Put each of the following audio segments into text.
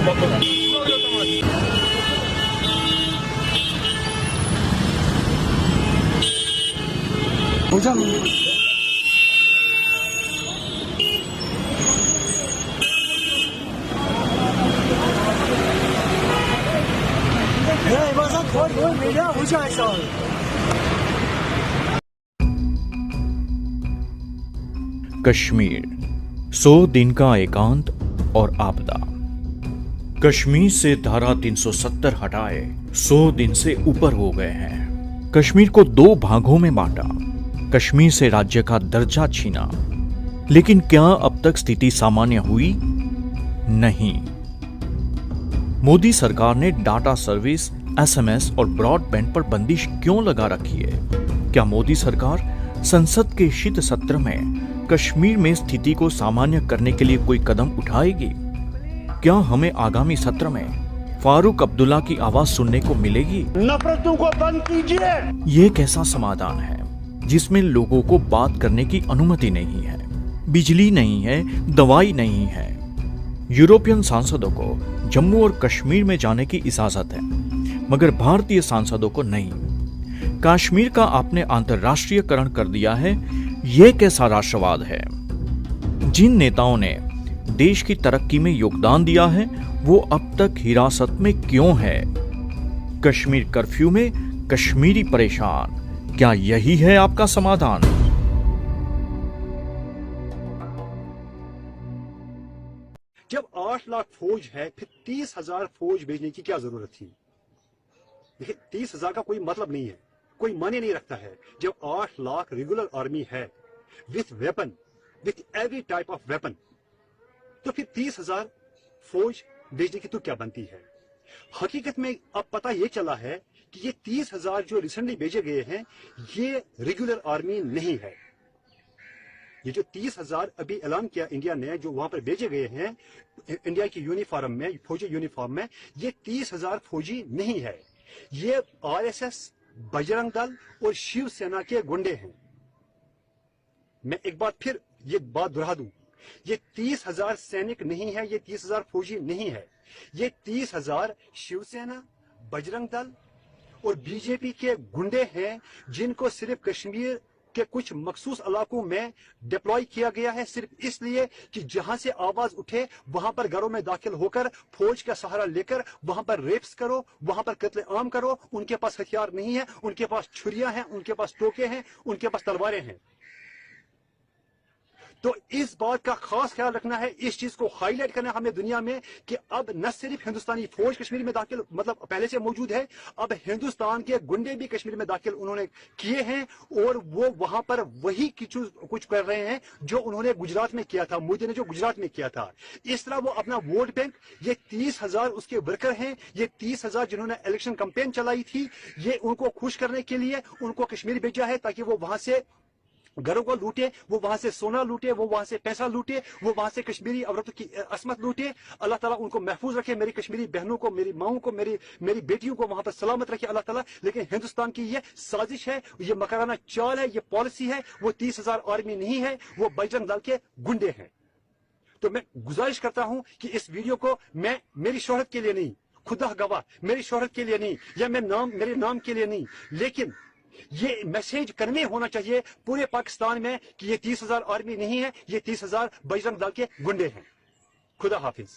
Hocam Kashmir 100 दिन का एकांत और आपदा। कश्मीर से धारा 370 हटाए 100 दिन से ऊपर हो गए हैं। कश्मीर को 2 भागों में बांटा, कश्मीर से राज्य का दर्जा छीना, लेकिन क्या अब तक स्थिति सामान्य हुई? नहीं। मोदी सरकार ने डाटा सर्विस, एसएमएस और ब्रॉडबैंड पर बंदिश क्यों लगा रखी है? क्या मोदी सरकार संसद के शीत सत्र में कश्मीर में स्थिति को सामान्य करने के लिए कोई कदम उठाएगी? क्या हमें आगामी सत्र में फारूक अब्दुल्ला की आवाज सुनने को मिलेगी? नफरतों को बंद कीजिए। ये कैसा समाधान है जिसमें लोगों को बात करने की अनुमति नहीं है, बिजली नहीं है, दवाई नहीं है? यूरोपियन सांसदों को जम्मू और कश्मीर में जाने की इजाजत है, मगर भारतीय सांसदों को नहीं। कश्मीर का आपने अंतर्राष्ट्रीयकरण कर दिया है। यह कैसा राष्ट्रवाद है? जिन नेताओं ने देश की तरक्की में योगदान दिया है वो अब तक हिरासत में क्यों है? कश्मीर कर्फ्यू में कश्मीरी परेशान, क्या यही है आपका समाधान? जब 8 लाख फौज है, फिर 30,000 फौज भेजने की क्या जरूरत थी? देखिए, 30,000 का कोई मतलब नहीं है, कोई मायने नहीं रखता है। जब 8 लाख रेगुलर आर्मी है with weapon, with every type of weapon, तो फिर 30,000 फौज भेजने की तो क्या बनती है? हकीकत में अब पता यह चला है कि ये 30,000 जो रिसेंटली भेजे गए हैं ये रेगुलर आर्मी नहीं है। ये जो 30,000 अभी ऐलान किया इंडिया ने, जो वहां पर भेजे गए हैं इंडिया की यूनिफॉर्म में, फौजी यूनिफॉर्म में, ये 30,000 फौजी नहीं है। ये आरएसएस, बजरंग दल और शिवसेना के गुंडे हैं। मैं एक बार फिर ये बात दोहरा दूं, ये 30,000 सैनिक नहीं है, ये 30,000 फौजी नहीं है। ये 30,000 शिवसेना, बजरंग दल और बीजेपी के गुंडे हैं, जिनको सिर्फ कश्मीर के कुछ मखसूस इलाकों में डिप्लॉय किया गया है, सिर्फ इसलिए कि जहां से आवाज उठे वहां पर घरों में दाखिल होकर फौज का सहारा लेकर वहां पर रेप्स करो, वहां पर कत्ले आम करो। उनके पास हथियार नहीं है, उनके पास छुरियां हैं, उनके पास टोके हैं, उनके पास तलवारें हैं। तो इस बात का खास ख्याल रखना है, इस चीज को हाईलाइट करना है हमें दुनिया में कि अब न सिर्फ हिंदुस्तानी फौज कश्मीर में दाखिल, मतलब पहले से मौजूद है, अब हिंदुस्तान के गुंडे भी कश्मीर में दाखिल उन्होंने किए हैं और वो वहां पर वही कुछ कर रहे हैं जो उन्होंने गुजरात में किया था, मोदी ने जो गुजरात में किया था। इस तरह वो अपना वोट बैंक, ये 30,000 उसके वर्कर हैं, ये 30,000 जिन्होंने इलेक्शन कैंपेन चलाई थी, ये उनको खुश करने के लिए उनको कश्मीर भेजा है ताकि वो वहां से घरों को लूटे, वो वहां से सोना लूटे, वो वहां से पैसा लूटे, वो वहां से कश्मीरी औरतों की असमत लूटे। अल्लाह ताला उनको महफूज रखे, मेरी कश्मीरी बहनों को, मेरी माओं को, मेरी बेटियों को वहां पर सलामत रखे अल्लाह ताला। लेकिन हिंदुस्तान की ये साजिश है, ये मकराना चाल है, ये पॉलिसी है। वो 30,000 आर्मी नहीं है, वो बजरंग दल के गुंडे हैं। तो मैं गुजारिश करता हूं कि इस वीडियो को मैं मेरी शोहरत के लिए नहीं, खुदा गवाह मेरी शोहरत के लिए नहीं, या मेरे नाम के लिए नहीं, लेकिन ये मैसेज कन्वे होना चाहिए पूरे पाकिस्तान में कि ये 30,000 आर्मी नहीं है, ये 30,000 बजरंग दल के गुंडे हैं। खुदा हाफिज।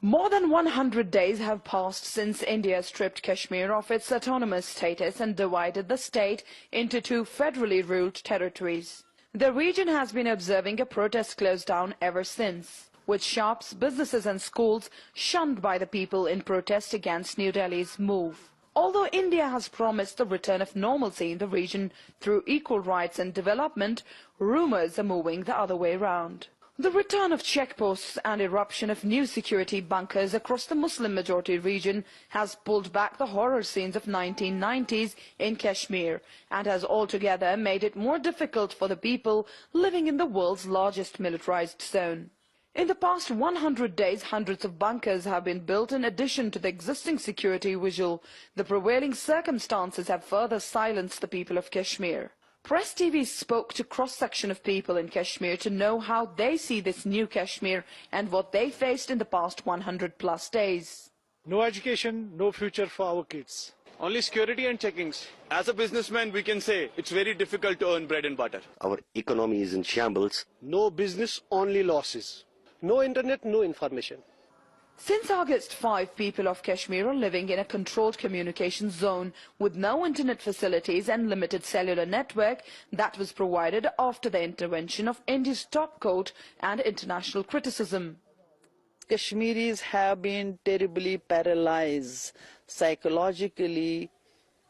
More than 100 days have passed since India stripped Kashmir of its autonomous status and divided the state into 2 federally ruled territories. The region has been observing a protest close down ever since, with shops, businesses and schools shunned by the people in protest against New Delhi's move. Although India has promised the return of normalcy in the region through equal rights and development, rumors are moving the other way round. The return of checkposts and eruption of new security bunkers across the Muslim-majority region has pulled back the horror scenes of 1990s in Kashmir and has altogether made it more difficult for the people living in the world's largest militarized zone. In the past 100 days, hundreds of bunkers have been built in addition to the existing security visual. The prevailing circumstances have further silenced the people of Kashmir. Press TV spoke to cross-section of people in Kashmir to know how they see this new Kashmir and what they faced in the past 100 plus days. No education, no future for our kids. Only security and checkings. As a businessman, we can say it's very difficult to earn bread and butter. Our economy is in shambles. No business, only losses. No internet, no information. Since August, 5 people of Kashmir are living in a controlled communication zone with no internet facilities and limited cellular network that was provided after the intervention of India's top court and international criticism. Kashmiris have been terribly paralyzed psychologically,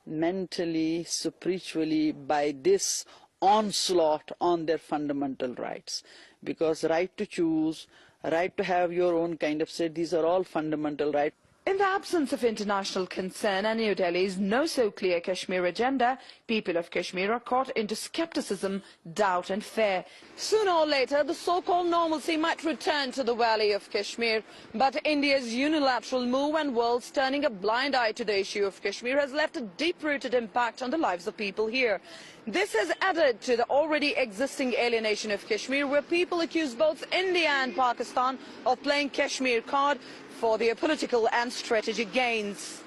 mentally, spiritually by this onslaught on their fundamental rights. Because right to choose, right to have your own kind of state, these are all fundamental rights. In the absence of international concern and New Delhi's no-so-clear Kashmir agenda, people of Kashmir are caught into skepticism, doubt and fear. Sooner or later, the so-called normalcy might return to the valley of Kashmir, but India's unilateral move and world's turning a blind eye to the issue of Kashmir has left a deep-rooted impact on the lives of people here. This has added to the already existing alienation of Kashmir, where people accuse both India and Pakistan of playing Kashmir card for their political and strategic gains.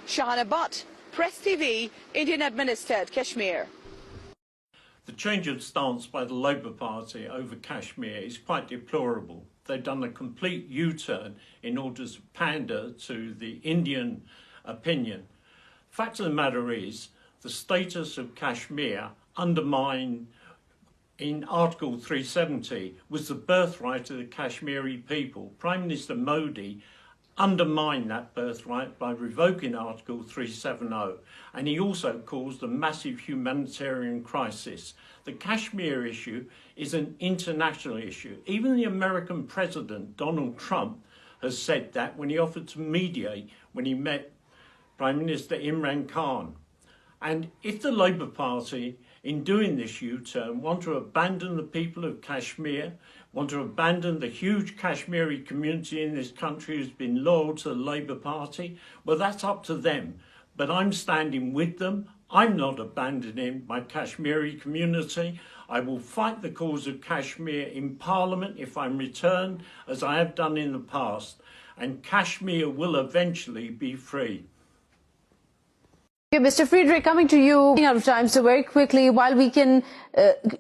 Shahana Bhatt, Press TV, Indian administered Kashmir. The change of stance by the Labour Party over Kashmir is quite deplorable. They've done a complete U-turn in order to pander to the Indian opinion. Fact of the matter is, the status of Kashmir undermined in Article 370 was the birthright of the Kashmiri people. Prime Minister Modi undermined that birthright by revoking Article 370, and he also caused a massive humanitarian crisis. The Kashmir issue is an international issue. Even the American President, Donald Trump, has said that when he offered to mediate when he met Prime Minister Imran Khan. And if the Labour Party, in doing this U-turn, want to abandon the people of Kashmir, want to abandon the huge Kashmiri community in this country who's been loyal to the Labour Party, well, that's up to them. But I'm standing with them. I'm not abandoning my Kashmiri community. I will fight the cause of Kashmir in Parliament if I'm returned, as I have done in the past. And Kashmir will eventually be free. Okay, Mr. Friedrich, coming to you out of time, so very quickly, while we can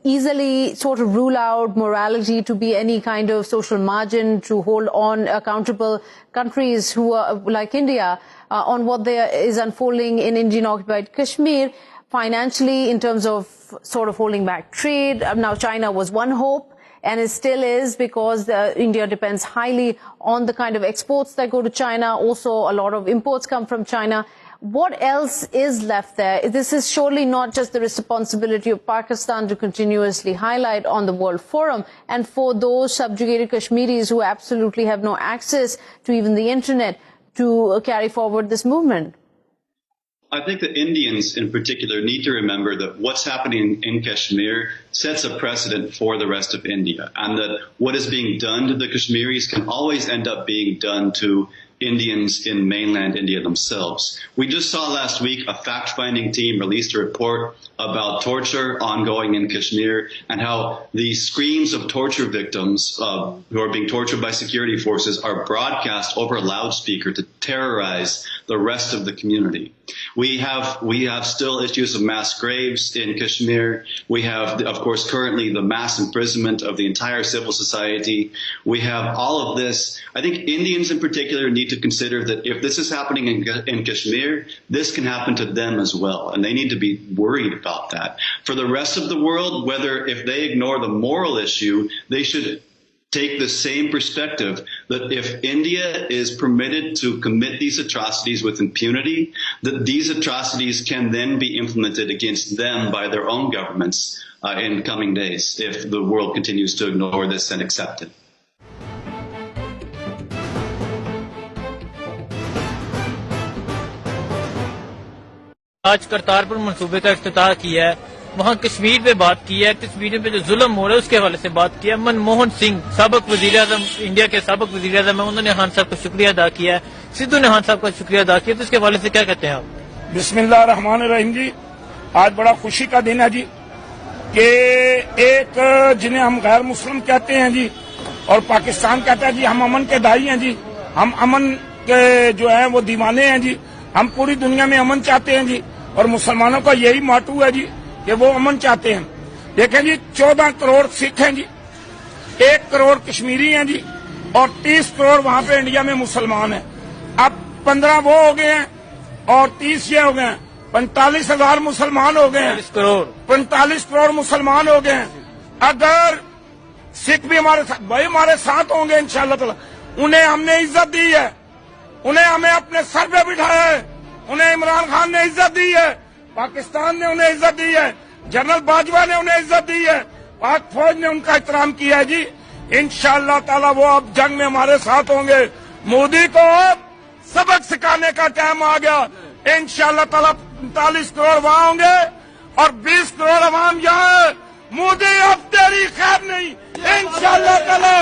easily sort of rule out morality to be any kind of social margin to hold on accountable countries who are like India on what there is unfolding in Indian-occupied Kashmir, financially in terms of sort of holding back trade. Now China was one hope, and it still is, because India depends highly on the kind of exports that go to China. Also, a lot of imports come from China. What else is left there? This is surely not just the responsibility of Pakistan to continuously highlight on the World Forum, and for those subjugated Kashmiris who absolutely have no access to even the internet to carry forward this movement. I think that Indians in particular need to remember that what's happening in Kashmir sets a precedent for the rest of India, and that what is being done to the Kashmiris can always end up being done to Indians in mainland India themselves. We just saw last week a fact-finding team released a report about torture ongoing in Kashmir, and how the screams of torture victims who are being tortured by security forces are broadcast over a loudspeaker to terrorize the rest of the community. We have still issues of mass graves in Kashmir. We have, of course, currently the mass imprisonment of the entire civil society. We have all of this. I think Indians in particular need to consider that if this is happening in Kashmir, this can happen to them as well, and they need to be worried about that. For the rest of the world, whether if they ignore the moral issue, they should take the same perspective that if India is permitted to commit these atrocities with impunity, that these atrocities can then be implemented against them by their own governments in coming days if the world continues to ignore this and accept it. آج کرتارپور منصوبے کا افتتاح کیا ہے, وہاں کشمیر پہ بات کی ہے, کشمیر پہ جو ظلم ہو رہا ہے اس کے حوالے سے بات کیا. منموہن سنگھ سابق وزیر اعظم, انڈیا کے سابق وزیر اعظم ہیں, انہوں نے خان صاحب کا شکریہ ادا کیا ہے, سدھو نے خان صاحب کا شکریہ ادا کیا, تو اس کے حوالے سے کیا کہتے ہیں آپ؟ بسم اللہ الرحمن الرحیم جی, آج بڑا خوشی کا دن ہے جی. کہ ایک جنہیں ہم غیر مسلم کہتے ہیں جی اور پاکستان کہتا ہے جی ہم امن کے دائی ہیں جی, ہم امن کے جو ہیں وہ دیوانے ہیں جی, ہم پوری دنیا میں امن چاہتے ہیں جی, اور مسلمانوں کا یہی ماٹو ہے جی کہ وہ امن چاہتے ہیں. دیکھیں جی 14 کروڑ سکھ ہیں جی, 1 کروڑ کشمیری ہیں جی, اور 30 کروڑ وہاں پہ انڈیا میں مسلمان ہیں. اب 15 وہ ہو گئے ہیں اور 30 یہ ہو گئے ہیں, 45,000 مسلمان ہو گئے ہیں, 45 کروڑ مسلمان ہو گئے ہیں. اگر سکھ بھی ہمارے ساتھ, بھائی ہمارے ساتھ ہوں گے انشاءاللہ تعالی. انہیں ہم نے عزت دی ہے, انہیں ہمیں اپنے سر پہ بٹھایا ہے, انہیں عمران خان نے عزت دی ہے, پاکستان نے انہیں عزت دی ہے, جنرل باجوہ نے انہیں عزت دی ہے, پاک فوج نے ان کا احترام کیا ہے جی. انشاءاللہ تعالی وہ اب جنگ میں ہمارے ساتھ ہوں گے. مودی کو اب سبق سکھانے کا ٹائم آ گیا. انشاءاللہ تعالی 45 کروڑ وہاں ہوں گے اور 20 کروڑ عوام یہاں. مودی اب تیری خیر نہیں, انشاءاللہ تعالی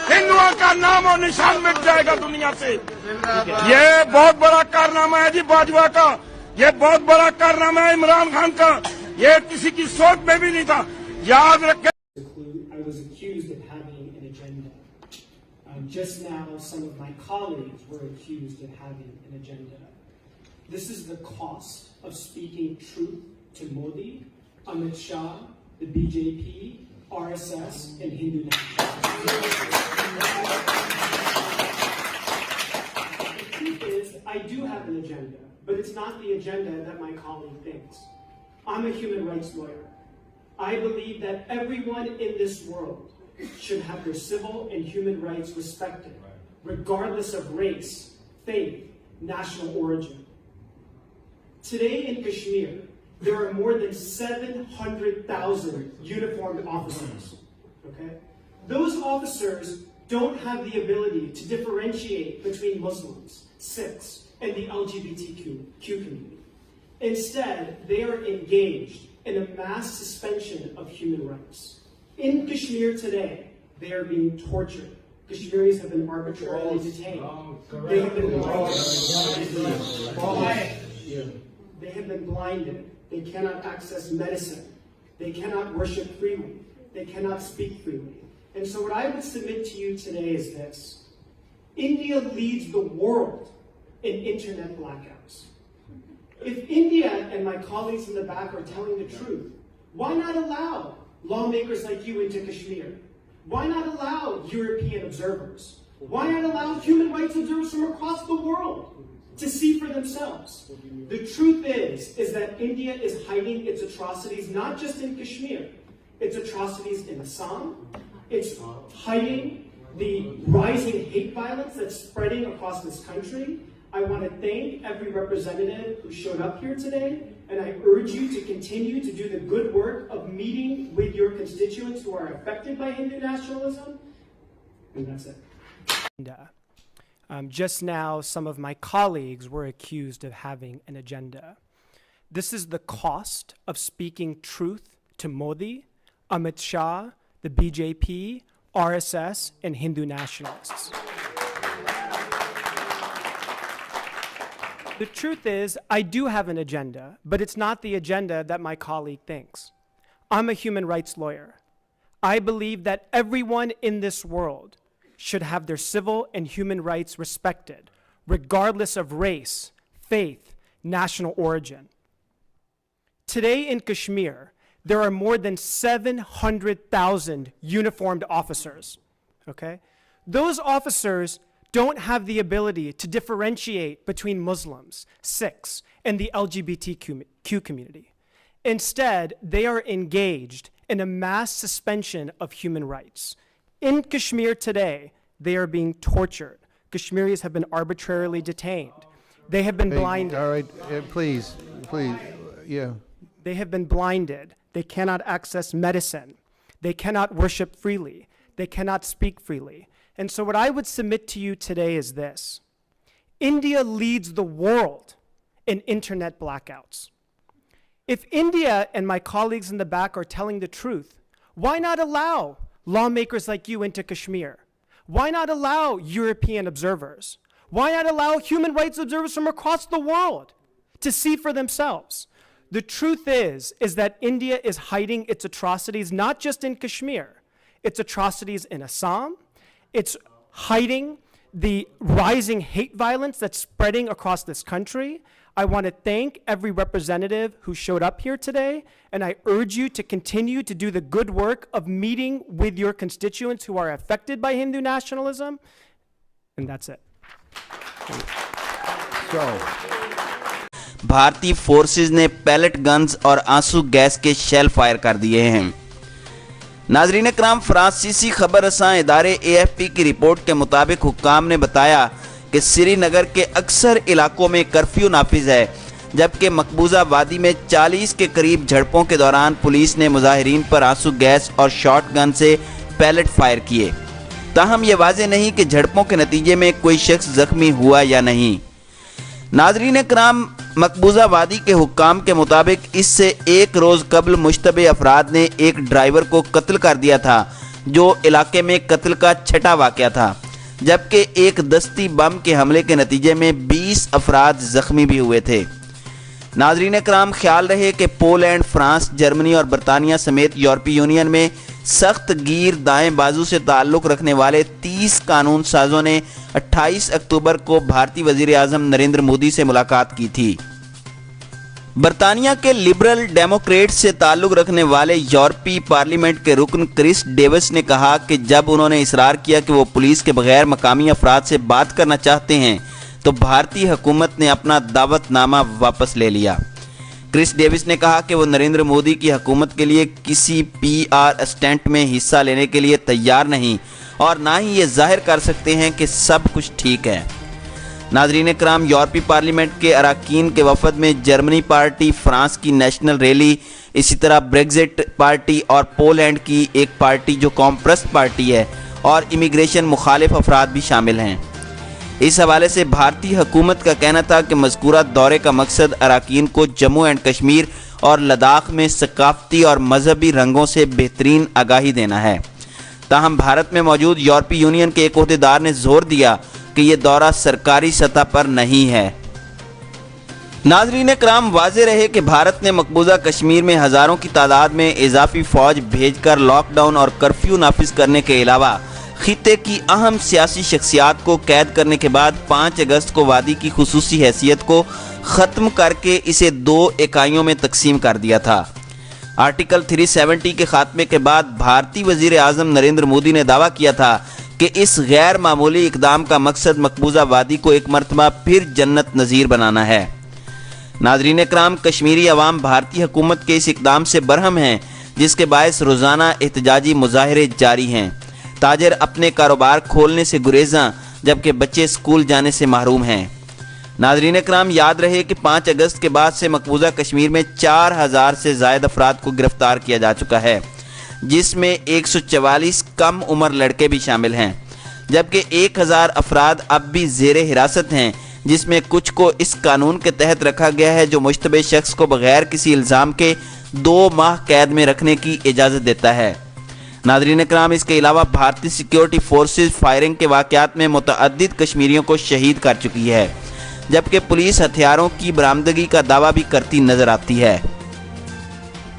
ہندوؤں کا نام اور نشان مٹ جائے گا دنیا سے. یہ بہت بڑا کارنامہ ہے جی باجوہ کا, یہ بہت بڑا کارنامہ ہے عمران خان کا, یہ کسی کی سوچ میں بھی نہیں تھا. یاد رکھیں. I was accused of having an agenda. Just now, some of my colleagues were accused of having an agenda. This is the cost of speaking truth to Modi, Amit Shah, the BJP, RSS, and Hindu nationalists. The truth is, I do have an agenda, but it's not the agenda that my colleague thinks. I'm a human rights lawyer. I believe that everyone in this world should have their civil and human rights respected, regardless of race, faith, national origin. Today in Kashmir, there are more than 700,000 uniformed officers. Okay? Those officers don't have the ability to differentiate between Muslims, Sikhs, and the LGBTQ community. Instead, they are engaged in a mass suspension of human rights. In Kashmir today, they are being tortured. Kashmiris have been arbitrarily detained. They have been blinded. They have been blinded. They cannot access medicine. They cannot worship freely. They cannot speak freely. And so what I would submit to you today is this. India leads the world in internet blackouts. If India and my colleagues in the back are telling the truth, why not allow lawmakers like you into Kashmir? Why not allow European observers? Why not allow human rights observers from across the world to see for themselves? The truth is that India is hiding its atrocities not just in Kashmir, its atrocities in Assam. It's hiding the rising hate violence that's spreading across this country. I want to thank every representative who showed up here today, and I urge you to continue to do the good work of meeting with your constituents who are affected by Hindu nationalism. And that's it. Just now, some of my colleagues were accused of having an agenda. This is the cost of speaking truth to Modi, Amit Shah, the BJP, RSS, and Hindu nationalists. The truth is, I do have an agenda, but it's not the agenda that my colleague thinks. I'm a human rights lawyer. I believe that everyone in this world should have their civil and human rights respected, regardless of race, faith, national origin. Today in Kashmir, there are more than 700,000 uniformed officers, okay? Those officers don't have the ability to differentiate between Muslims, Sikhs, and the LGBTQ community. Instead, they are engaged in a mass suspension of human rights. In Kashmir today, they are being tortured. Kashmiris have been arbitrarily detained. They have been blinded. All right, please, yeah. They have been blinded. They cannot access medicine. They cannot worship freely. They cannot speak freely. And so what I would submit to you today is this. India leads the world in internet blackouts. If India and my colleagues in the back are telling the truth, why not allow lawmakers like you into Kashmir? Why not allow European observers? Why not allow human rights observers from across the world to see for themselves? The truth is that India is hiding its atrocities not just in Kashmir. It's atrocities in Assam. It's hiding the rising hate violence that's spreading across this country. I want to thank every representative who showed up here today, and I urge you to continue to do the good work of meeting with your constituents who are affected by Hindu nationalism. And that's it. भारतीय forces ने palette guns और आंसू gas के shell fire कर दिए हैं। नाजरीन कराम, फ्रांसीसी खबर रसां इदारे AFP की रिपोर्ट के मुताबिक हुक्काम ने बताया कि श्रीनगर के अक्सर इलाकों में कर्फ्यू नाफिज है, जबकि मकबूजा वादी में 40 के करीब झड़पों के दौरान पुलिस ने मुजाहिरीन पर आंसू गैस और शॉट गन से पैलेट फायर किए। ताहम ये वाज़ेह नहीं कि झड़पों के नतीजे में कोई शख्स जख्मी हुआ या नहीं। नाजरीन कराम, मकबूजा वादी के हुक्काम के मुताबिक इससे एक रोज़ कबल मुश्तबे अफराद ने एक ड्राइवर को कत्ल कर दिया था, जो इलाके में कत्ल का छठा वाक़या था, जबकि एक दस्ती बम के हमले के नतीजे में 20 अफराद ज़ख्मी भी हुए थे। नाजरीन कराम, ख्याल रहे कि पोलैंड, फ्रांस, जर्मनी और बरतानिया समेत यूरोपीय यूनियन में सख्त गिर दाएं बाजू से ताल्लुक़ रखने वाले 30 कानून साजों ने 28 अक्टूबर को भारतीय वज़ीर आज़म नरेंद्र मोदी से मुलाकात की थी। बरतानिया के लिबरल डेमोक्रेट से ताल्लुक़ रखने वाले यूरोपीय पार्लियामेंट के रुकन क्रिस डेविस ने कहा कि जब उन्होंने इसरार किया कि वो पुलिस के बगैर मकामी अफराद से बात करना चाहते हैं, तो भारतीय हुकूमत ने अपना दावतनामा वापस ले लिया। क्रिस डेविस ने कहा कि वो नरेंद्र मोदी की हुकूमत के लिए किसी PR स्टंट में हिस्सा लेने के लिए तैयार नहीं और ना ही ये जाहिर कर सकते हैं कि सब कुछ ठीक है। नाजरीन कराम, यूरोपीय पार्लियामेंट के अरकान के वफद में जर्मनी पार्टी, फ्रांस की नेशनल रैली, इसी तरह ब्रेक्जिट पार्टी और पोलैंड की एक पार्टी जो कॉम्प्रस्ट पार्टी है, और इमिग्रेशन मुखालिफ अफराद भी शामिल हैं। इस हवाले से भारतीय हुकूमत का कहना था कि मज़कूरा दौरे का मकसद अरकान को जम्मू एंड कश्मीर और लद्दाख में सकाफती और मजहबी रंगों से बेहतरीन आगाही देना है। ताहम भारत में मौजूद यूरोपीय यूनियन के एक ओहदेदार ने जोर दिया कि यह दौरा सरकारी सतह पर नहीं है। नाजरीन कराम, वाज़ेह रहे कि भारत ने मकबूजा कश्मीर में हज़ारों की तादाद में इजाफी फ़ौज भेजकर लॉकडाउन और कर्फ्यू नाफिज करने के अलावा खित्ते की अहम सियासी शख्सियात को कैद करने के बाद 5 अगस्त को वादी की खुसूसी हैसियत को ख़त्म करके इसे 2 इकाइयों में तकसीम कर दिया था। आर्टिकल 370 के खात्मे के बाद भारतीय वज़ीर आज़म नरेंद्र मोदी ने दावा किया था कि इस गैर मामूली इकदाम का मकसद मकबूजा वादी को एक मरतबा फिर जन्नत नज़ीर बनाना है। नाजरीन कराम, कश्मीरी अवाम भारतीय हुकूमत के इस इकदाम से बरहम हैं, जिसके बायस रोज़ाना एहतजाजी मुजाहरे जारी हैं। ताजर अपने कारोबार खोलने से गुरेज़ां, जबकि बच्चे स्कूल जाने से महरूम हैं। नाजरीन कराम, याद रहे कि 5 अगस्त के बाद से मकबूजा कश्मीर में 4000 से ज़ायद अफराद को गिरफ्तार किया जा चुका है, जिसमें 144 कम उम्र लड़के भी शामिल हैं, जबकि 1000 अफराद अब भी ज़ेरे हिरासत हैं, जिसमें कुछ को इस कानून के तहत रखा गया है जो मुश्तबे शख्स को बगैर किसी इल्ज़ाम के 2 माह कैद में रखने की इजाज़त देता है। नाजरीन कराम, इसके अलावा भारतीय सिक्योरिटी फोर्सेस फायरिंग के वाक़यात में मुतअद्दिद कश्मीरियों को शहीद कर चुकी है, जबकि पुलिस हथियारों की बरामदगी का दावा भी करती नजर आती है।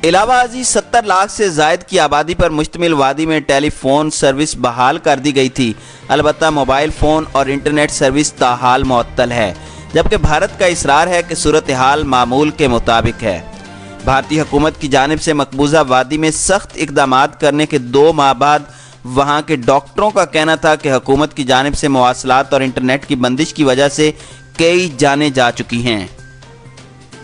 इलाहाबादी 70 लाख से जायद की आबादी पर मुश्तमिल वादी में टेलीफोन सर्विस बहाल कर दी गई थी, अलबत्ता मोबाइल फ़ोन और इंटरनेट सर्विस ताहाल मुअत्तल है, जबकि भारत का इसरार है कि सूरत हाल मामूल के मुताबिक है। भारतीय हुकूमत की जानिब से मकबूजा वादी में सख्त इक़दामात करने के 2 माह बाद वहाँ के डॉक्टरों का कहना था कि हुकूमत की जानिब से मवासलात और इंटरनेट की बंदिश की वजह से कई जानें जा चुकी हैं।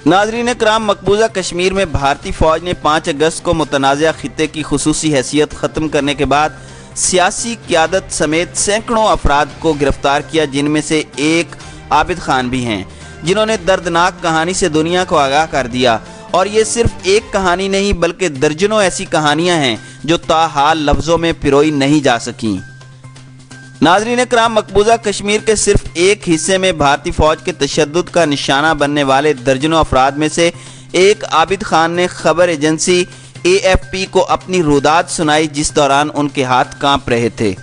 नाजरीन कराम, मकबूजा कश्मीर में भारतीय फ़ौज ने 5 अगस्त को मुतनाज़ा खित्ते की खुसूसी हैसियत ख़त्म करने के बाद सियासी क़यादत समेत सैकड़ों अफराद को गिरफ्तार किया, जिनमें से एक आबिद खान भी हैं, जिन्होंने दर्दनाक कहानी से दुनिया को आगाह कर दिया। और ये सिर्फ एक कहानी नहीं बल्कि दर्जनों ऐसी कहानियां हैं जो ताहाल लफ्ज़ों में पिरोई नहीं जा सकीं। नाजरीन कराम, मकबूजा कश्मीर के सिर्फ एक हिस्से में भारतीय फ़ौज के तशद्दुद का निशाना बनने वाले दर्जनों अफराद में से एक आबिद खान ने खबर एजेंसी AFP को अपनी रुदात सुनाई, जिस दौरान उनके हाथ कांप रहे थे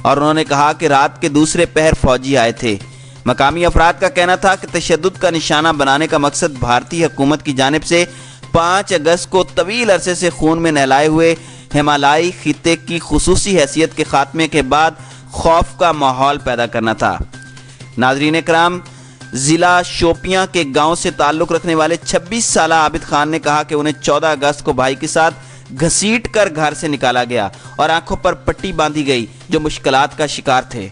और उन्होंने कहा कि रात के दूसरे पहर फौजी आए थे। मकामी अफराद का कहना था कि तशद्दुद का निशाना बनाने का मकसद भारतीय हुकूमत की जानिब से 5 اگست کو طویل عرصے سے خون میں نہلائے ہوئے ہمالیائی خطے کی خصوصی حیثیت کے خاتمے کے بعد خوف کا ماحول پیدا کرنا تھا۔ ناظرین کرام، ضلع شوپیاں کے گاؤں سے تعلق رکھنے والے 26 سالہ عابد خان نے کہا کہ انہیں 14 اگست کو بھائی کے ساتھ گھسیٹ کر گھر سے نکالا گیا اور آنکھوں پر پٹی باندھی گئی، جو مشکلات کا شکار تھے۔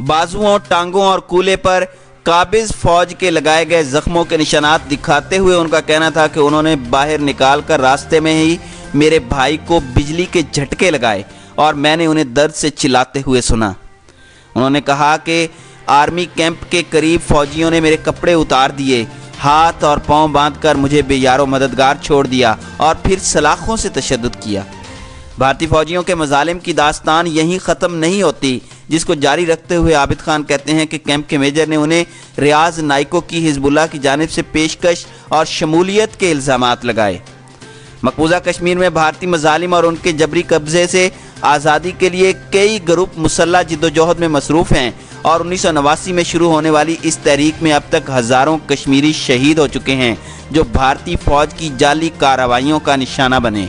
بازوؤں، ٹانگوں اور کولے پر قابض فوج کے لگائے گئے زخموں کے نشانات دکھاتے ہوئے ان کا کہنا تھا کہ انہوں نے باہر نکال کر راستے میں ہی میرے بھائی کو بجلی کے جھٹکے لگائے اور میں نے انہیں درد سے چلاتے ہوئے سنا۔ انہوں نے کہا کہ آرمی کیمپ کے قریب فوجیوں نے میرے کپڑے اتار دیے، ہاتھ اور پاؤں باندھ کر مجھے بے یار و مددگار چھوڑ دیا اور پھر سلاخوں سے تشدد کیا۔ بھارتی فوجیوں کے مظالم کی داستان یہیں ختم نہیں ہوتی، جس کو جاری رکھتے ہوئے عابد خان کہتے ہیں کہ کیمپ کے میجر نے انہیں ریاض نائکو کی حزب اللہ کی جانب سے پیشکش اور شمولیت کے الزامات لگائے۔ مقبوضہ کشمیر میں بھارتی مظالم اور ان کے جبری قبضے سے آزادی کے لیے کئی گروپ مسلح جدوجہد میں مصروف ہیں اور 1989 میں شروع ہونے والی اس تحریک میں اب تک ہزاروں کشمیری شہید ہو چکے ہیں، جو بھارتی فوج کی جعلی کارروائیوں کا نشانہ بنے۔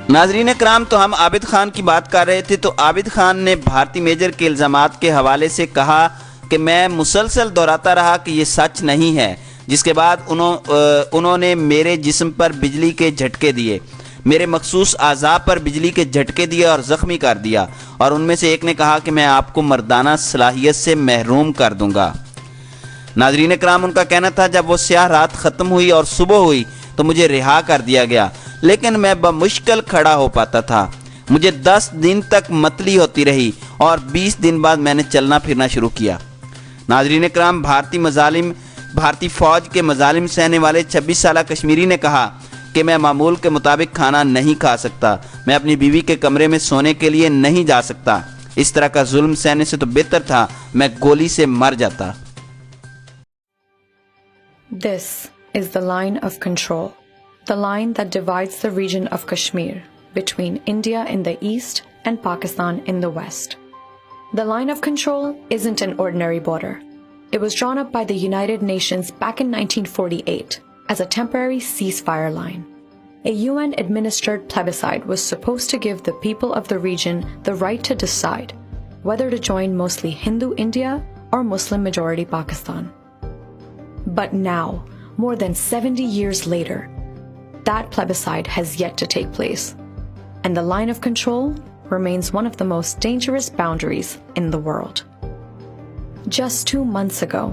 ناظرین کرام، تو ہم عابد خان کی بات کر رہے تھے، تو عابد خان نے بھارتی میجر کے الزامات کے حوالے سے کہا کہ میں مسلسل دہراتا رہا کہ یہ سچ نہیں ہے، جس کے بعد انہوں نے میرے جسم پر بجلی کے جھٹکے دیے، میرے مخصوص اعضاء پر بجلی کے جھٹکے دیے اور زخمی کر دیا، اور ان میں سے ایک نے کہا کہ میں آپ کو مردانہ صلاحیت سے محروم کر دوں گا۔ ناظرین کرام، ان کا کہنا تھا جب وہ سیاہ رات ختم ہوئی اور صبح ہوئی تو مجھے رہا کر دیا گیا، لیکن میں بمشکل کھڑا ہو پاتا تھا۔ مجھے 10 دن تک متلی ہوتی رہی اور 20 دن بعد میں نے چلنا پھرنا شروع کیا۔ ناظرین کرام، بھارتی فوج کے مظالم سہنے والے 26 سالہ کشمیری نے کہا کہ میں معمول کے مطابق کھانا نہیں کھا سکتا، میں اپنی بیوی کے کمرے میں سونے کے لیے نہیں جا سکتا، اس طرح کا ظلم سہنے سے تو بہتر تھا میں گولی سے مر جاتا۔ This is the line of control, the line that divides the region of Kashmir between India in the east and Pakistan in the west. The line of control isn't an ordinary border. It was drawn up by the United Nations back in 1948 as a temporary ceasefire line. A UN-administered plebiscite was supposed to give the people of the region the right to decide whether to join mostly Hindu India or Muslim-majority Pakistan. But now, more than 70 years later, that plebiscite has yet to take place, and the line of control remains one of the most dangerous boundaries in the world. Just 2 months ago,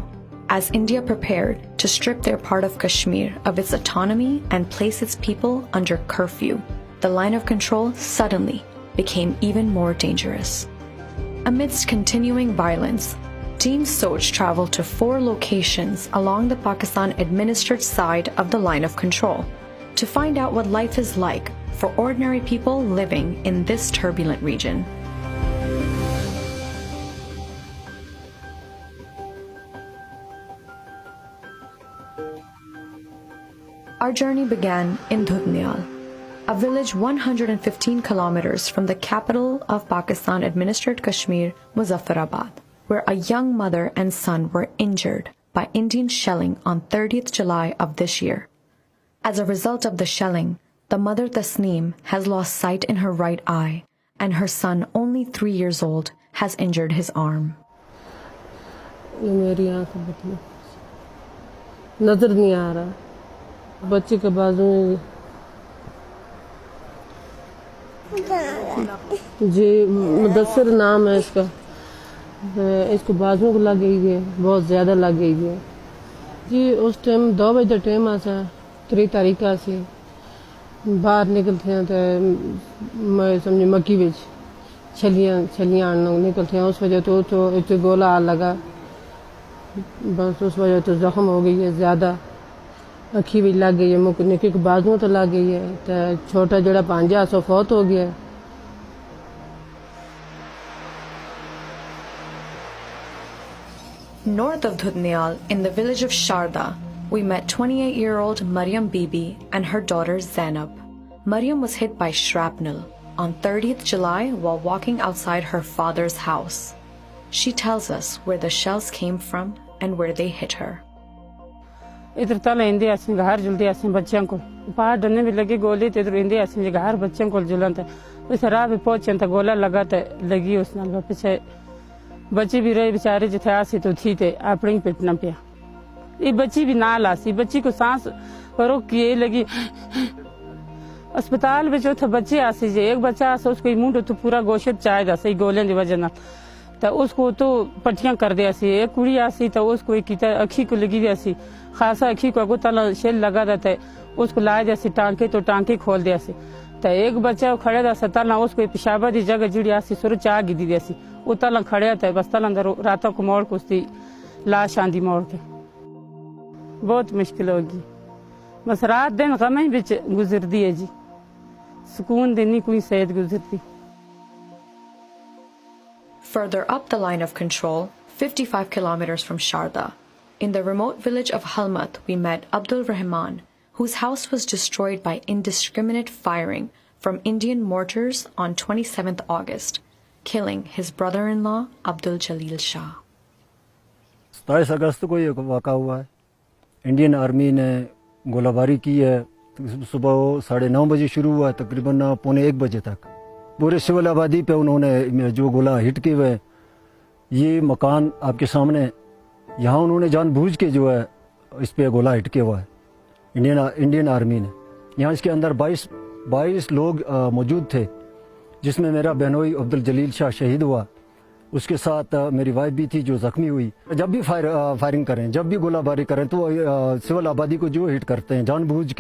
as India prepared to strip their part of Kashmir of its autonomy and place its people under curfew, the line of control suddenly became even more dangerous. Amidst continuing violence, Team Soch traveled to 4 locations along the Pakistan-administered side of the line of control to find out what life is like for ordinary people living in this turbulent region. Our journey began in Dhudnial, a village 115 kilometers from the capital of Pakistan-administered Kashmir, Muzaffarabad, where a young mother and son were injured by Indian shelling on 30th July of this year. As a result of the shelling, the mother Tasneem has lost sight in her right eye, and her son, only 3 years old, has injured his arm. मेरी आंख नजर नहीं आ रहा, बच्चे के बाजू में जी मुदस्सिर नाम है इसका, इसको बाजुओं को लग गई है, बहुत ज़्यादा लग गई है जी। उस टाइम 2 बजे का टाइम आसा 3 तारीख से बाहर निकलते हैं तो मैं समझी मक्की बिच छलियाँ निकलते हैं, उस वजह तो एक गोला लगा, बस उस वजह तो जख्म हो गई है ज़्यादा, अखी भी लग गई है, मुख निकी की बाजुओं तो लग गई है, तो छोटा जड़ा भांजा सो फौत हो गया। North of Dhudnial, in the village of Sharda, we met 28-year-old Maryam Bibi and her daughter Zainab. Maryam was hit by shrapnel on 30th July while walking outside her father's house. She tells us where the shells came from and where they hit her. इधर तल इंदे असें घर जुलदे असें बच्चों को बाहर डरने भी लगे गोली तो इधर इंदे असें घर बच्चों को जुलन था उस राह पे पहुंचे तो गोला लगा तो लगी उस नाल वापस बच्चे भी रहे बेचारे जिथे आसी तो थी ते अपने ही पिटना पिया ये बच्ची भी नाल आसी बच्ची को सांस रोकी लगी अस्पताल में चौथा बच्चे आसी जे एक बच्चा आसा उसको मुंह तो पूरा गोशत चाहे दा सही गोलियां की वजह ना तो उसको तो पट्टियां कर दिया सी एक कुड़ी आसी तो उसको अखी को लगी दिया सी खासा अखी को अगो तला शेल लगा था उसको लाया दिया सी टांके तो टांके खोल दिया सी तो एक बच्चा खड़े था तला उसको पेशाबा की जगह जिड़ी आसी सुर चाह गी दिया सी वो तला खड़े था बस तला अंदर रातों को मोड़ को उसकी लाश आंदी मोड़ के बहुत मुश्किल होगी बस रात दिन गम ही बिच गुजरती है जी सुकून दिन नहीं कोई सेहत गुजरती. Further up the line of control, 55 kilometers from Sharda, in the remote village of Halmat, we met Abdul Rahman, whose house was destroyed by indiscriminate firing from Indian mortars on 27th August, killing his brother-in-law Abdul Jalil Shah. 27 अगस्त को ये वाक़ा हुआ है. Indian army ने गोलाबारी की है. सुबह 9:30 बजे शुरू हुआ, तकरीबन 1:45 बजे तक. पूरे सिविल आबादी पे उन्होंने जो गोला हिट किए हुए, ये मकान आपके सामने, यहाँ उन्होंने जानबूझ के जो है इस पे गोला हिट किया हुआ है इंडियन आर्मी ने. यहाँ इसके अंदर 22 लोग मौजूद थे, जिसमें मेरा बहनोई अब्दुल जलील शाह शहीद हुआ. उसके साथ मेरी वाइफ भी थी जो जख्मी हुई. जब भी फायरिंग करें, जब भी गोलाबारी करें तो सिविल आबादी को जो हिट करते हैं जानबूझ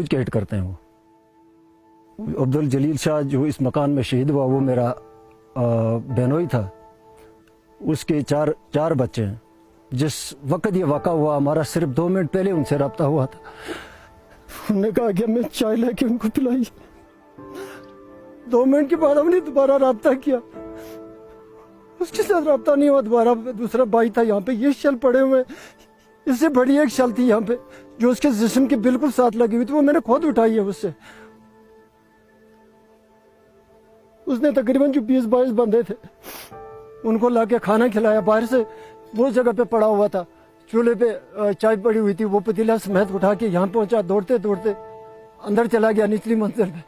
के हिट करते हैं. वो अब्दुल जलील शाह जो इस मकान में शहीद हुआ वो मेरा बहनोई था. उसके चार बच्चे हैं. जिस वक्त ये वाक़ा हुआ हमारा सिर्फ 2 मिनट पहले उनसे रब्ता हुआ था. उन्होंने कहा कि हमें चाय लेके उनको पिलाई. 2 मिनट के बाद हमने दोबारा रब्ता किया, उसके साथ रब्ता नहीं हुआ. दोबारा दूसरा भाई था यहाँ पे, ये शल पड़े हुए, इससे बड़ी एक शल थी यहाँ पे जो उसके जिस्म के बिल्कुल साथ लगी हुई थी, वो मैंने खुद उठाई है उससे. उसने तकरीबन जो 20-22 बंदे थे उनको लाके खाना खिलाया. बाहर से वो जगह पे पड़ा हुआ था, चूल्हे पे चाय पड़ी हुई थी, वो पतीला समेत उठा के यहाँ पहुंचा. दौड़ते दौड़ते अंदर चला गया निचली मंजिल पे.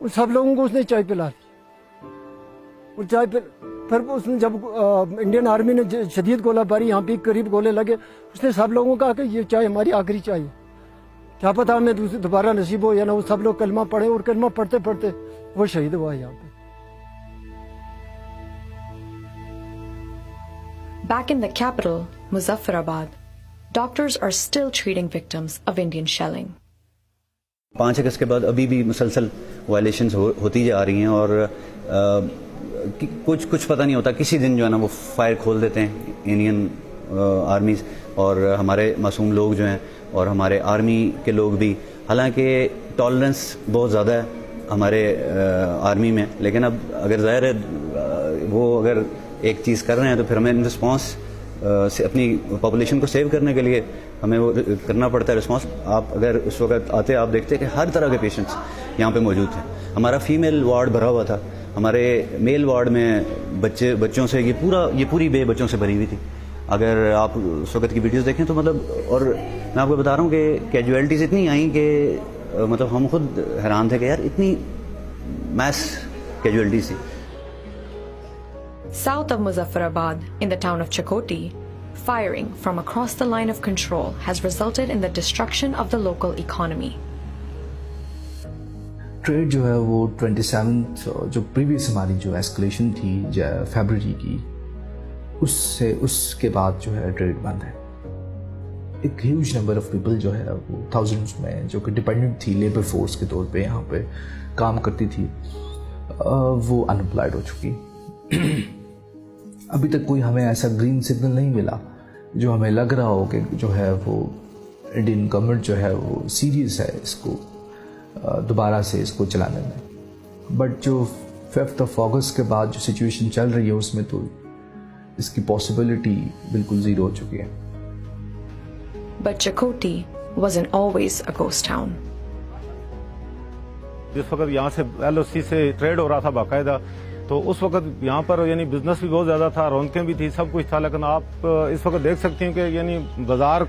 उन सब लोगों को उसने चाय पिला दी. उस चाय पे फिर उसने जब इंडियन आर्मी ने शदीद गोलाबारी, यहाँ पे करीब गोले लगे, उसने सब लोगों को कहा कि ये चाय हमारी आखिरी चाय है, क्या पता हमें दोबारा नसीब हो या ना. वो सब लोग कलमा पढ़े और कलमा पढ़ते पढ़ते वो शहीद हुआ यहाँ पे. Back in the capital, Muzaffarabad, doctors are still treating victims of Indian shelling. 5 अगस्त के बाद अभी भी मुसलसल वायलेशंस होती जा रही हैं और कुछ पता नहीं होता. किसी दिन जो है ना वो फायर खोल देते हैं इंडियन आर्मीज और हमारे मासूम लोग जो हैं और हमारे आर्मी के लोग भी. हालांकि टॉलरेंस बहुत ज़्यादा है हमारे आर्मी में, लेकिन अब अगर ज़ाहिर है वो अगर एक चीज़ कर रहे हैं तो फिर हमें इन रिस्पॉन्स से अपनी पॉपुलेशन को सेव करने के लिए हमें वो करना पड़ता है रिस्पॉन्स. आप अगर उस वक्त आते आप देखते कि हर तरह के पेशेंट्स यहाँ पे मौजूद थे. हमारा फीमेल वार्ड भरा हुआ था, हमारे मेल वार्ड में बच्चों से ये पूरी बे बच्चों से भरी हुई थी. अगर आप उस वक्त की वीडियोस देखें तो मतलब, और मैं आपको बता रहा हूँ कि कैजुअलिटीज़ इतनी आई कि मतलब हम खुद हैरान थे कि यार इतनी मैस कैजुअलिटीज़ थी. South of Muzaffarabad, in the town of Chakoti, firing from across the line of control has resulted in the destruction of the local economy. Trade जो है वो 27th जो प्रीवियस हमारी जो एस्केलेशन थी फरवरी की, उसके बाद जो है ट्रेड बंद है. एक ह्यूज नंबर ऑफ पीपल जो है वो थाउजेंड्स में जो कि डिपेंडेंट थी लेबर फोर्स के तौर पे यहाँ पे काम करती थी, वो अनएम्प्लॉयड हो चुकी. अभी तक कोई हमें ऐसा ग्रीन सिग्नल नहीं मिला जो हमें लग रहा हो कि जो है वो इंडियन गवर्नमेंट जो है वो सीरियस है इसको दोबारा से इसको चलाने में. बट जो 5th of August के बाद जो सिचुएशन चल रही है उसमें तो इसकी पॉसिबिलिटी बिल्कुल ज़ीरो हो चुकी है. But Chakoti wasn't always a ghost town. जिस वक्त यहाँ से LOC से ट्रेड हो रहा था बाकायदा, तो उस वक्त यहाँ पर यानी बिजनेस भी बहुत ज़्यादा था, रौनकें भी थी, सब कुछ था। लेकिन आप इस वक्त देख सकती हैं कि यानी बाजार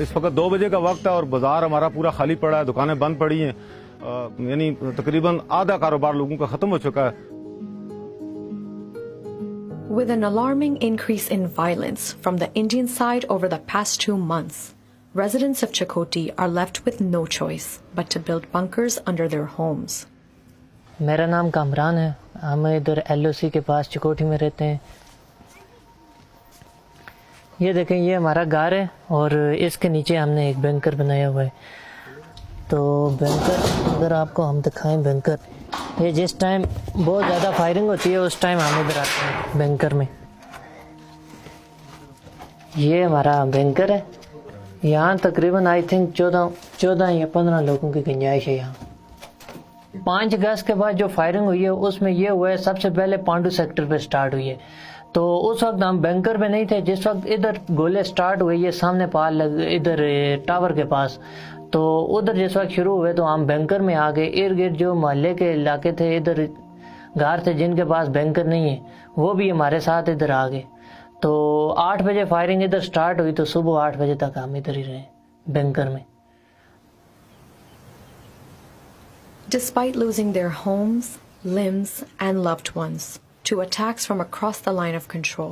इस वक्त 2 बजे का वक्त है और बाजार हमारा पूरा खाली पड़ा है, दुकानें बंद पड़ी हैं, यानी तकरीबन आधा कारोबार लोगों का ख़त्म हो चुका है। With an alarming increase in violence from the Indian side over the past 2 months, residents of Chakoti are left with no choice but to build bunkers under their homes. मेरा नाम कामरान है, हम इधर LOC के पास चकोटी में रहते हैं। ये देखें, ये हमारा घर है और इसके नीचे हमने एक बैंकर बनाया हुआ है। तो बैंकर अगर आपको हम दिखाएं, बैंकर ये जिस टाइम बहुत ज़्यादा फायरिंग होती है उस टाइम हम इधर आते हैं बैंकर में। ये हमारा बैंकर है, यहाँ तकरीबन आई थिंक 14 या 15 लोगों की गुंजाइश है। यहाँ 5 अगस्त के बाद जो फायरिंग हुई है उसमें ये हुआ है, सबसे पहले पांडू सेक्टर पे स्टार्ट हुई है। तो उस वक्त हम बैंकर में नहीं थे, जिस वक्त इधर गोले स्टार्ट हुए ये सामने पाल इधर टावर के पास, तो उधर जिस वक्त शुरू हुए तो हम बैंकर में आ गए। इर्द गिर्द जो मोहल्ले के इलाके थे, इधर घर थे जिनके पास बैंकर नहीं है, वो भी हमारे साथ इधर आ गए। तो 8 बजे फायरिंग इधर स्टार्ट हुई तो सुबह 8 बजे तक हम इधर ही रहे बैंकर में। Despite losing their homes, limbs, and loved ones to attacks from across the line of control,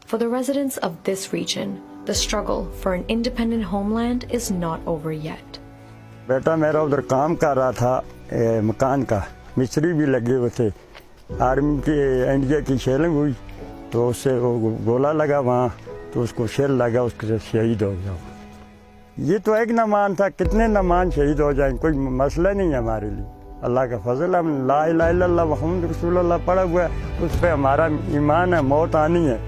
for the residents of this region, the struggle for an independent homeland is not over yet. बेटा मेरा उधर काम कर रहा था मकान का, मिस्त्री भी लगे हुए थे। आर्मी की इंडिया की शेलिंग हुई तो उससे वो गोला लगा वहाँ, तो उसको शेल लगा, उसके शहीद हो गया। ये तो एक नमान था, कितने नमान शहीद हो जाएं, कोई मसला नहीं है हमारे लिए। अल्लाह का फजल, हम ला इलाहा इल्लल्लाह मुहम्मद रसूलुल्लाह पढ़ा हुआ है, उस पर हमारा ईमान है, मौत आनी है।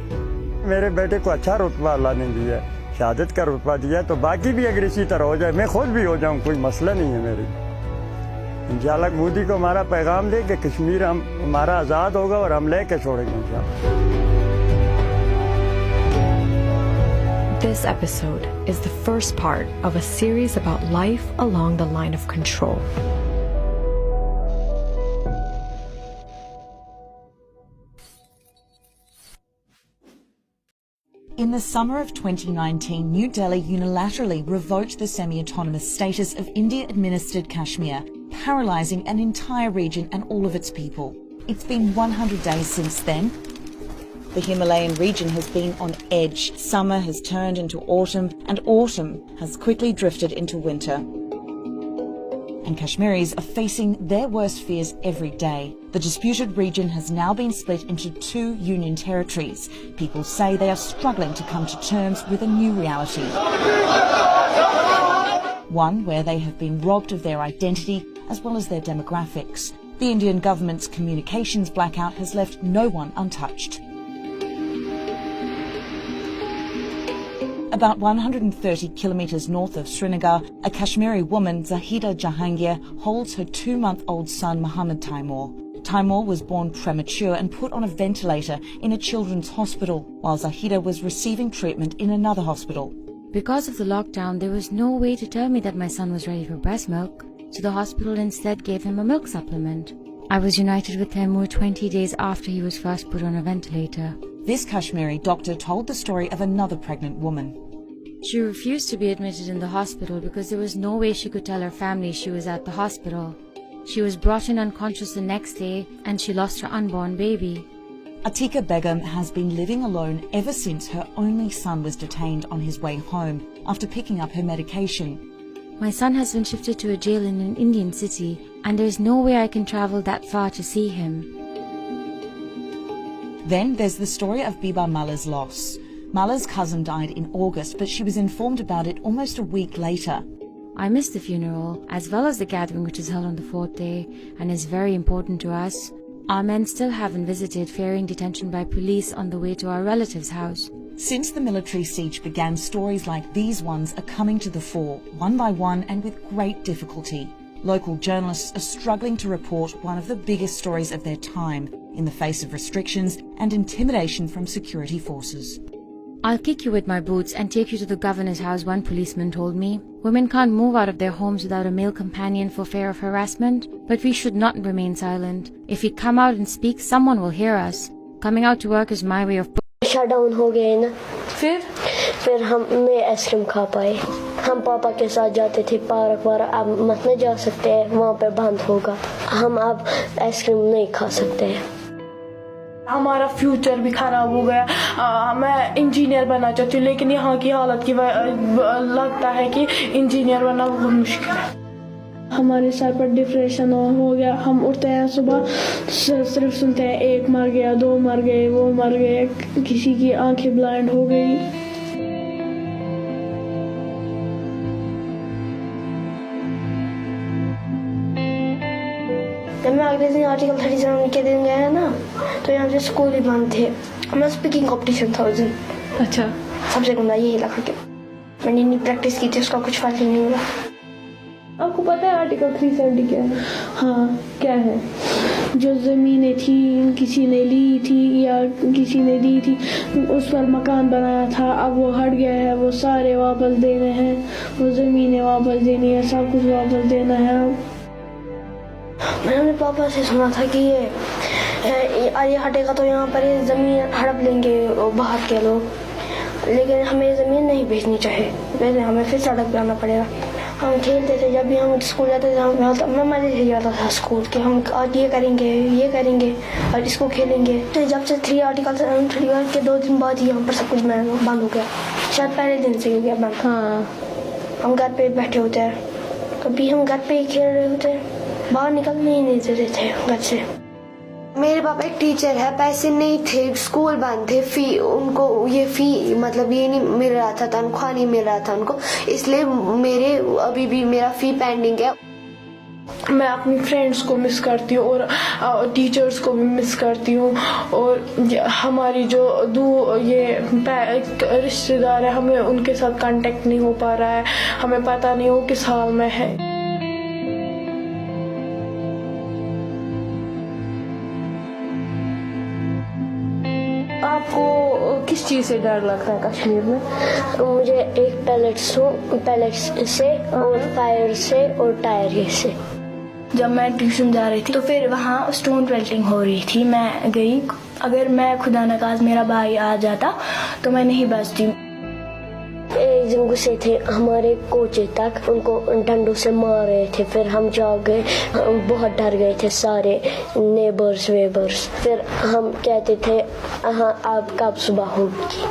मेरे बेटे को अच्छा रुतबा अल्लाह ने दिया है, शहादत का रुतबा दिया, तो बाकी भी अगर इसी तरह हो जाए, मैं खुद भी हो जाऊं, कोई मसला नहीं है मेरे। इंशाअल्लाह मोदी को हमारा पैगाम दे कि कश्मीर हमारा आज़ाद होगा और हम लेके छोड़ेंगे इंशाअल्लाह। This episode is the first part of a series about life along the line of control. In the summer of 2019, New Delhi unilaterally revoked the semi-autonomous status of India-administered Kashmir, paralysing an entire region and all of its people. It's been 100 days since then. The Himalayan region has been on edge. Summer has turned into autumn, and autumn has quickly drifted into winter. And Kashmiris are facing their worst fears every day. The disputed region has now been split into 2 union territories. People say they are struggling to come to terms with a new reality. One where they have been robbed of their identity as well as their demographics. The Indian government's communications blackout has left no one untouched. About 130 kilometres north of Srinagar, a Kashmiri woman, Zahida Jahangir, holds her 2-month-old son, Mohammed Taimur. Taimur was born premature and put on a ventilator in a children's hospital, while Zahida was receiving treatment in another hospital. Because of the lockdown, there was no way to tell me that my son was ready for breast milk, so the hospital instead gave him a milk supplement. I was united with Taimur 20 days after he was first put on a ventilator. This Kashmiri doctor told the story of another pregnant woman. She refused to be admitted in the hospital because there was no way she could tell her family she was at the hospital. She was brought in unconscious the next day and she lost her unborn baby. Atika Begum has been living alone ever since her only son was detained on his way home after picking up her medication. My son has been shifted to a jail in an Indian city and there's no way I can travel that far to see him. Then there's the story of Biba Mala's loss. Mala's cousin died in August, but she was informed about it almost a week later. I missed the funeral, as well as the gathering which is held on the 4th day, and is very important to us. Our men still haven't visited, fearing detention by police on the way to our relative's house. Since the military siege began, stories like these ones are coming to the fore, one by one and with great difficulty. Local journalists are struggling to report one of the biggest stories of their time, in the face of restrictions and intimidation from security forces. I'll kick you with my boots and take you to the governor's house, one policeman told me. Women can't move out of their homes without a male companion for fear of harassment, but we should not remain silent. If we come out and speak, someone will hear us. Coming out to work is my way of... shut down हो गए ना, फिर हम नहीं ice cream खा पाए. हम पापा के साथ जाते थे पार्क वार, अब मत न जा सकते हैं, वहाँ पे बंद होगा. हम अब आइसक्रीम नहीं खा सकते हैं. हमारा फ्यूचर भी खराब हो गया. मैं इंजीनियर बनना चाहती हूँ, लेकिन यहाँ की हालत की लगता है कि इंजीनियर बनना बहुत मुश्किल है. हमारे सर पर डिप्रेशन हो गया. हम उठते हैं सुबह, सिर्फ सुनते हैं एक मर गया, दो मर गए, वो मर गए, किसी की आंखें ब्लाइंड हो गई. जब मैं अगले दिन आर्टिकल 37 के दिन गया ना, तो यहाँ से स्कूल ही बंद थे. मैं स्पीकिंग कॉम्पिटिशन था उस दिन. अच्छा. सबसे गंदा यही लगा कि मैंने इतनी प्रैक्टिस की थी, उसका कुछ फल ही नहीं मिला. आपको पता है आर्टिकल 370 क्या है? हाँ, क्या है? जो ज़मीनें थी किसी ने ली थी या किसी ने दी थी, उस पर मकान बनाया था, अब वो हट गया है, वो सारे वापस देने हैं, वो ज़मीनें वापस देनी है, सब कुछ वापस देना है. मैंने अपने पापा से सुना था कि ये हटेगा तो यहाँ पर ये ज़मीन हड़प लेंगे बाहर के लोग, लेकिन हमें ज़मीन नहीं बेचनी चाहिए. पहले हमें फिर सड़क पे आना पड़ेगा. हम खेलते थे, जब भी हम स्कूल जाते थे मैं मज़े से जाता था स्कूल कि हम आज ये करेंगे और इसको खेलेंगे. तो जब से 3 आर्टिकल 3 के 2 दिन बाद ही यहाँ पर सब कुछ बंद हो गया. शायद पहले दिन से हो गया बंद. हाँ, हम घर पे बैठे होते हैं, कभी हम घर पे ही खेल रहे होते हैं, बाहर निकलने ही नहीं देते थे घर से. मेरे पापा एक टीचर है, पैसे नहीं थे, स्कूल बंद थे, फी उनको ये फी मतलब ये नहीं मिल रहा था, तनख्वाह नहीं मिल रहा था उनको, इसलिए मेरे अभी भी मेरा फी पेंडिंग है. मैं अपनी फ्रेंड्स को मिस करती हूँ और टीचर्स को भी मिस करती हूँ. और हमारी जो ये रिश्तेदार है, हमें उनके साथ कांटेक्ट नहीं हो पा रहा है, हमें पता नहीं वो किस हाल में है. आपको किस चीज़ से डर लगता है कश्मीर में? मुझे एक पैलेट्स से और फायर से और टायर से. जब मैं ट्यूशन जा रही थी तो फिर वहाँ स्टोन पेल्टिंग हो रही थी, मैं गई. अगर मैं खुदा न खास्ता मेरा भाई आ जाता तो मैं नहीं बचती. एक दिन गुस्से थे हमारे कोचे तक, उनको डंडों से मार रहे थे. फिर हम जाग गए, हम बहुत डर गए थे सारे नेबर्स वेबर्स. फिर हम कहते थे हाँ अब कब सुबह होगी.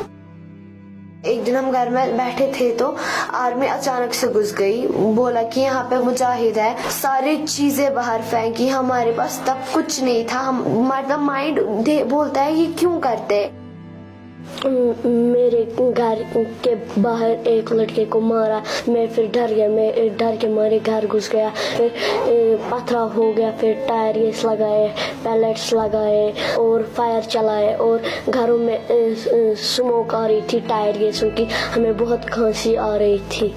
एक दिन हम घर में बैठे थे तो आर्मी अचानक से घुस गई, बोला कि यहाँ पे मुजाहिद है, सारी चीजें बाहर फेंकी. हमारे पास तब कुछ नहीं था, हम मतलब माइंड बोलता है ये क्यों करते. मेरे घर के बाहर एक लड़के को मारा, मैं फिर डर गया, मैं डर के मारे घर घुस गया. फिर पथराव हो गया, फिर टायर गैस लगाए, पैलेट्स लगाए और फायर चलाए और घरों में स्मोक आ रही थी टायर गैसों की. हमें बहुत खांसी आ रही थी.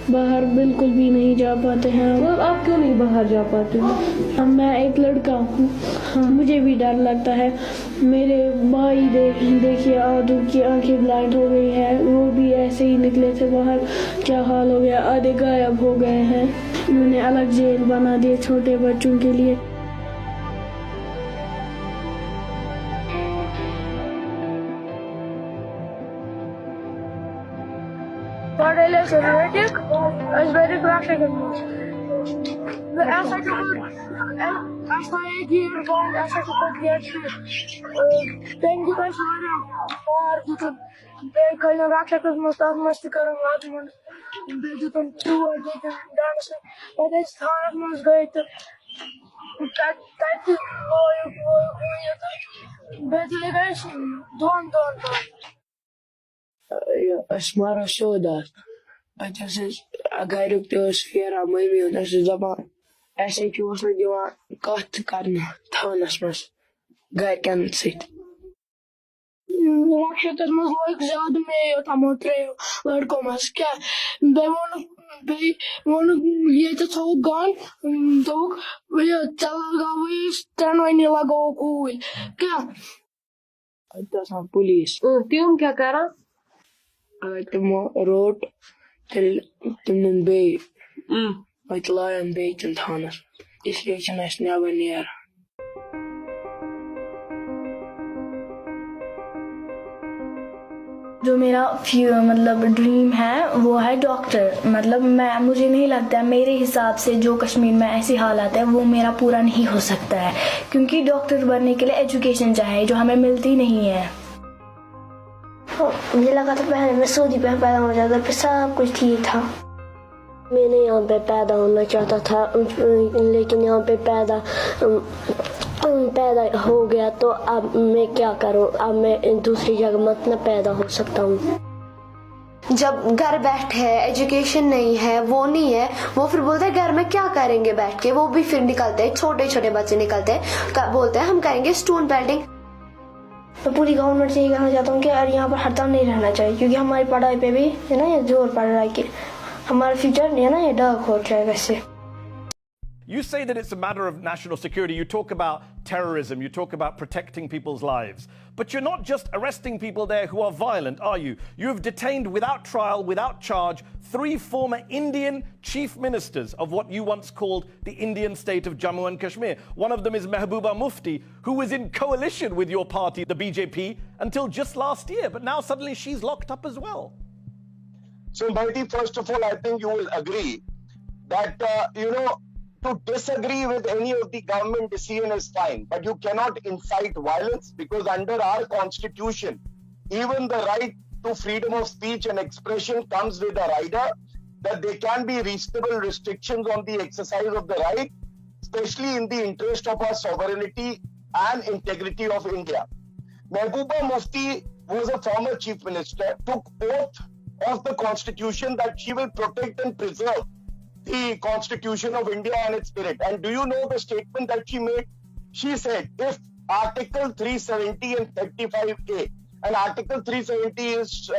बाहर बिल्कुल भी नहीं जा पाते हैं. आप क्यों नहीं बाहर जा पाते हैं? मैं एक लड़का हूँ, मुझे भी डर लगता है. मेरे भाई देखिए आधे की आंखें ब्लाइंड हो गई है, वो भी ऐसे ही निकले थे बाहर, क्या हाल हो गया, आधे गायब हो गए हैं. उन्होंने अलग जेल बना दिए छोटे बच्चों के लिए. is very graphic. Als ik hier woon, als ik op het denk ik als maar ik kan een raakzakken must करूँगा बेचूं तू और डांस और इस थाने में गए तो ताकि वो ये तो बेचले गए दोन اسمارا شودا جیسے گھرک تہ پھیران ممی ہند زبان ایسے اوس نہٕ دِوان کتھ کرنہٕ تھانس منٛز گرکٮ۪ن سۭتۍ. رکشتس منٛز لوگ زیادٕ مے تمو ترٛیٚیو لڑکو منٛز کیٛاہ بیٚیہِ ووٚنُکھ ییٚتہِ تھوٚوُکھ گن دوٚپُکھ ژےٚ لگاوٕے ترٛٮ۪نوٕنی لگووُکھ اوٗرۍ کیٛاہ Atas police. Tium kya kara? Timo road till Timon Bay. Like Lion Bay and Thomas. This region is never near. जो मेरा मतलब ड्रीम है वो है डॉक्टर. मतलब मुझे नहीं लगता, मेरे हिसाब से जो कश्मीर में ऐसी हालात है वो मेरा पूरा नहीं हो सकता है, क्योंकि डॉक्टर बनने के लिए एजुकेशन चाहिए जो हमें मिलती नहीं है. मुझे लगा था पहले मैं सऊदी पे पैदा हो जाता, फिर सब कुछ ठीक था. मैंने यहाँ पे पैदा होना चाहता था, लेकिन यहाँ पे पैदा हो गया, तो अब मैं क्या करूं? अब मैं दूसरी जगह मत न पैदा हो सकता हूँ. जब घर बैठे है, एजुकेशन नहीं है, वो नहीं है, वो फिर बोलते हैं घर में क्या करेंगे बैठ के. वो भी फिर निकलते हैं, छोटे छोटे बच्चे निकलते हैं, बोलते हैं हम करेंगे स्टोन पेल्टिंग. तो पूरी गवर्नमेंट से ये कहना चाहता हूँ कि यार यहाँ पर हड़ताल नहीं रहना चाहिए, क्योंकि हमारी पढ़ाई पे भी है ना ये जोर पड़ रहा है कि हमारा फ्यूचर है ना ये डार्क हो जाएगा इससे. You say that it's a matter of national security. You talk about terrorism. You talk about protecting people's lives. But you're not just arresting people there who are violent, are you? You have detained without trial, without charge, 3 former Indian chief ministers of what you once called the Indian state of Jammu and Kashmir. One of them is Mehbooba Mufti, who was in coalition with your party, the BJP, until just last year. But now suddenly she's locked up as well. So, Mehdi, first of all, I think you will agree that, to disagree with any of the government decision is fine, but you cannot incite violence, because under our constitution, even the right to freedom of speech and expression comes with a rider, that there can be reasonable restrictions on the exercise of the right, especially in the interest of our sovereignty and integrity of India. Mehbooba Mufti was a former chief minister, took oath of the constitution that she will protect and preserve the Constitution of India and its spirit. And do you know the statement that she made? She said, if Article 370 and 35A, and Article 370 is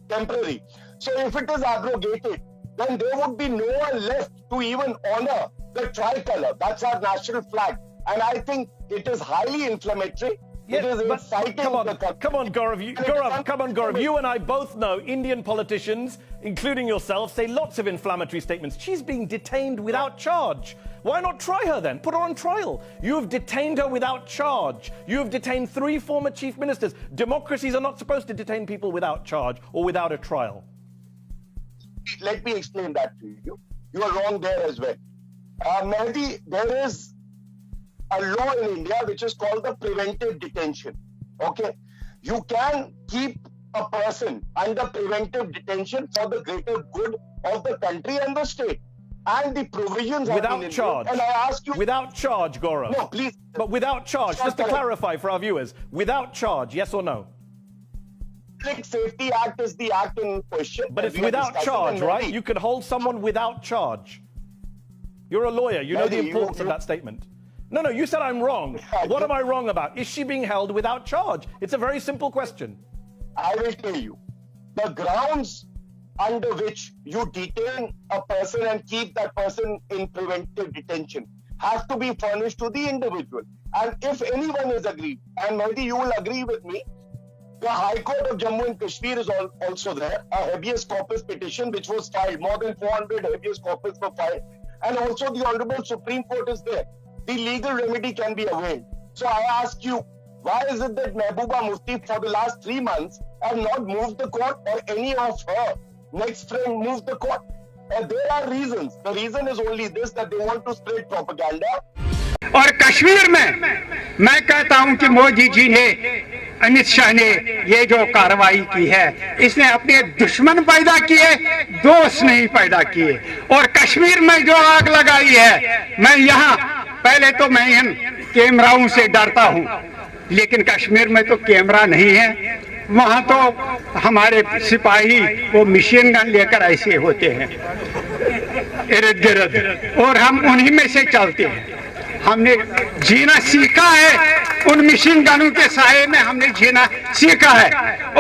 temporary, so if it is abrogated, then there would be no one left to even honor the tricolour. That's our national flag. And I think it is highly inflammatory. Yeah, it is inciting come on, Gaurav. You and I both know Indian politicians, including yourself, say lots of inflammatory statements. She's being detained without charge. Why not try her then? Put her on trial. You have detained her without charge. You have detained 3 former chief ministers. Democracies are not supposed to detain people without charge or without a trial. Let me explain that to you. You are wrong there as well. Mehdi, there is a law in India which is called the preventive detention. Okay, you can keep a person under preventive detention for the greater good of the country and the state, and the provisions without charge. And I ask you, without charge, Gaurav. No, please. But without charge, just to clarify for our viewers, without charge, yes or no? Public Safety Act is the act in question. But it's without charge, right? You can hold someone without charge. You're a lawyer. You know the importance of that statement. No, you said I'm wrong. What am I wrong about? Is she being held without charge? It's a very simple question. I will tell you. The grounds under which you detain a person and keep that person in preventive detention have to be furnished to the individual. And if anyone is agreed, and maybe you will agree with me, the High Court of Jammu and Kashmir is also there. A habeas corpus petition which was filed. More than 400 habeas corpus were filed. And also the Honorable Supreme Court is there. The legal remedy can be availed. So I ask you, why is it that Mehbooba Mufti for the last 3 months have not moved the court, or any of her next friend moved the court? There are reasons. The reason is only this, that they want to spread propaganda. और कश्मीर में मैं कहता हूं कि मोदी जी ने, अमित शाह ने ये जो कार्रवाई की है, इसने अपने दुश्मन पैदा किए, दोस्त नहीं पैदा किए. और कश्मीर में जो आग लगाई है, मैं यहाँ पहले तो मैं इन कैमराओं से डरता हूँ, लेकिन कश्मीर में तो कैमरा नहीं है. वहाँ तो हमारे सिपाही वो मशीन गन लेकर ऐसे होते हैं इर्द गिर्द, और हम उन्हीं में से चलते हैं. हमने जीना सीखा है, उन मशीन गनों के साये में हमने जीना सीखा है,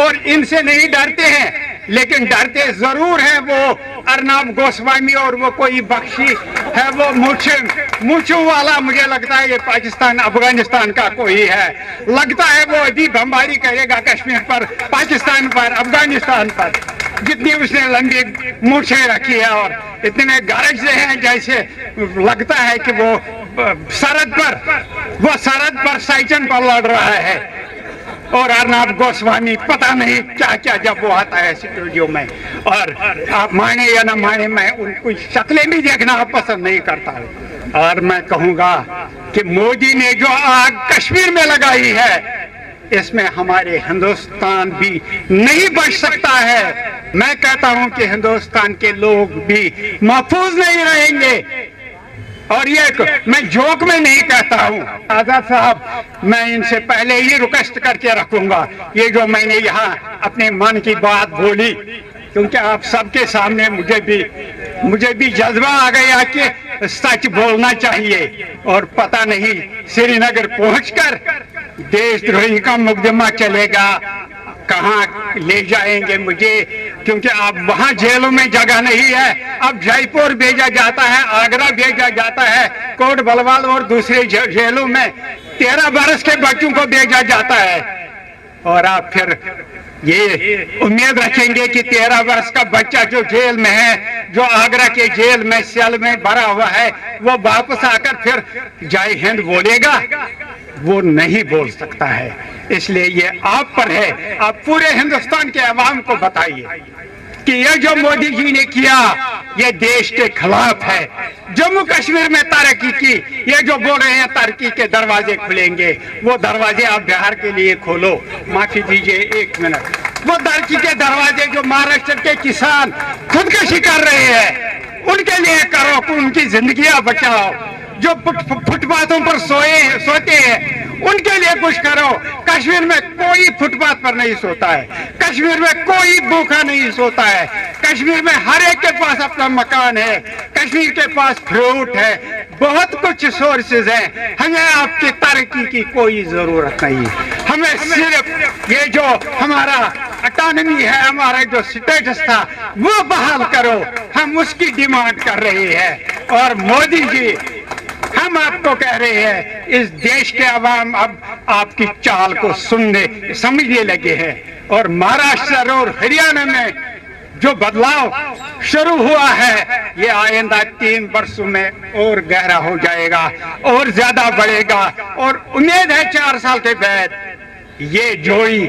और इनसे नहीं डरते हैं, लेकिन डरते जरूर हैं वो अर्नब गोस्वामी और वो कोई बख्शी है वो मूछू वाला, मुझे लगता है ये पाकिस्तान अफगानिस्तान का कोई है। लगता है वो अभी बमबारी करेगा कश्मीर पर, पाकिस्तान पर, अफगानिस्तान पर। जितनी उसने लंबी मूछें रखी है और इतने गरज हैं, जैसे लगता है कि वो सरहद पर साइचन पर लड़ रहा है। और अर्नब गोस्वामी पता नहीं क्या क्या जब वो आता है स्टूडियो में, और आप माने या ना माने, मैं उनकी शक्लें भी देखना पसंद नहीं करता हूँ। और मैं कहूँगा कि मोदी ने जो आग कश्मीर में लगाई है, इसमें हमारे हिंदुस्तान भी नहीं बच सकता है। मैं कहता हूँ कि हिंदुस्तान के लोग भी महफूज नहीं रहेंगे। और ये मैं जोक में नहीं कहता हूँ आजाद साहब, मैं इनसे पहले ही रिक्वेस्ट करके रखूंगा, ये जो मैंने यहाँ अपने मन की बात बोली, क्योंकि आप सबके सामने मुझे भी जज्बा आ गया कि सच बोलना चाहिए। और पता नहीं श्रीनगर पहुंचकर देशद्रोही का मुकदमा चलेगा, कहाँ ले जाएंगे मुझे, क्योंकि अब वहाँ जेलों में जगह नहीं है। अब जयपुर भेजा जाता है, आगरा भेजा जाता है, कोट बलवाल और दूसरे जेलों में 13 बरस के बच्चों को भेजा जाता है। और आप फिर ये उम्मीद रखेंगे कि 13 वर्ष का बच्चा जो जेल में है, जो आगरा के जेल में सेल में भरा हुआ है, वो वापस आकर फिर जय हिंद बोलेगा? वो नहीं बोल सकता है। इसलिए ये आप पर है, आप पूरे हिंदुस्तान के अवाम को बताइए कि ये जो मोदी जी ने किया, ये देश के खिलाफ है। जम्मू कश्मीर में तरक्की की, ये जो बोल रहे हैं तरक्की के दरवाजे खुलेंगे, वो दरवाजे आप बिहार के लिए खोलो। माफी दीजिए 1 मिनट। वो तरक्की के दरवाजे जो महाराष्ट्र के किसान खुदकशी कर रहे हैं, उनके लिए करो, उनकी जिंदगियां बचाओ। जो फुटपाथों पर सोते हैं, उनके लिए कुछ करो। कश्मीर में कोई फुटपाथ पर नहीं सोता है, कश्मीर में कोई भूखा नहीं सोता है, कश्मीर में हर एक के पास अपना मकान है, कश्मीर के पास फ्रूट है, बहुत कुछ सोर्सेज हैं। हमें आपकी तरक्की की कोई जरूरत नहीं, हमें सिर्फ ये जो हमारा ऑटोनॉमी है, हमारा जो स्टेटस था, वो बहाल करो। हम उसकी डिमांड कर रहे हैं। और मोदी जी, हम आपको कह रहे हैं, इस देश के अवाम अब आपकी चाल को समझने लगे हैं। और महाराष्ट्र और हरियाणा में जो बदलाव शुरू हुआ है, ये आइंदा 3 वर्षों में और गहरा हो जाएगा और ज्यादा बढ़ेगा। और उम्मीद है 4 साल के बाद ये जोड़ी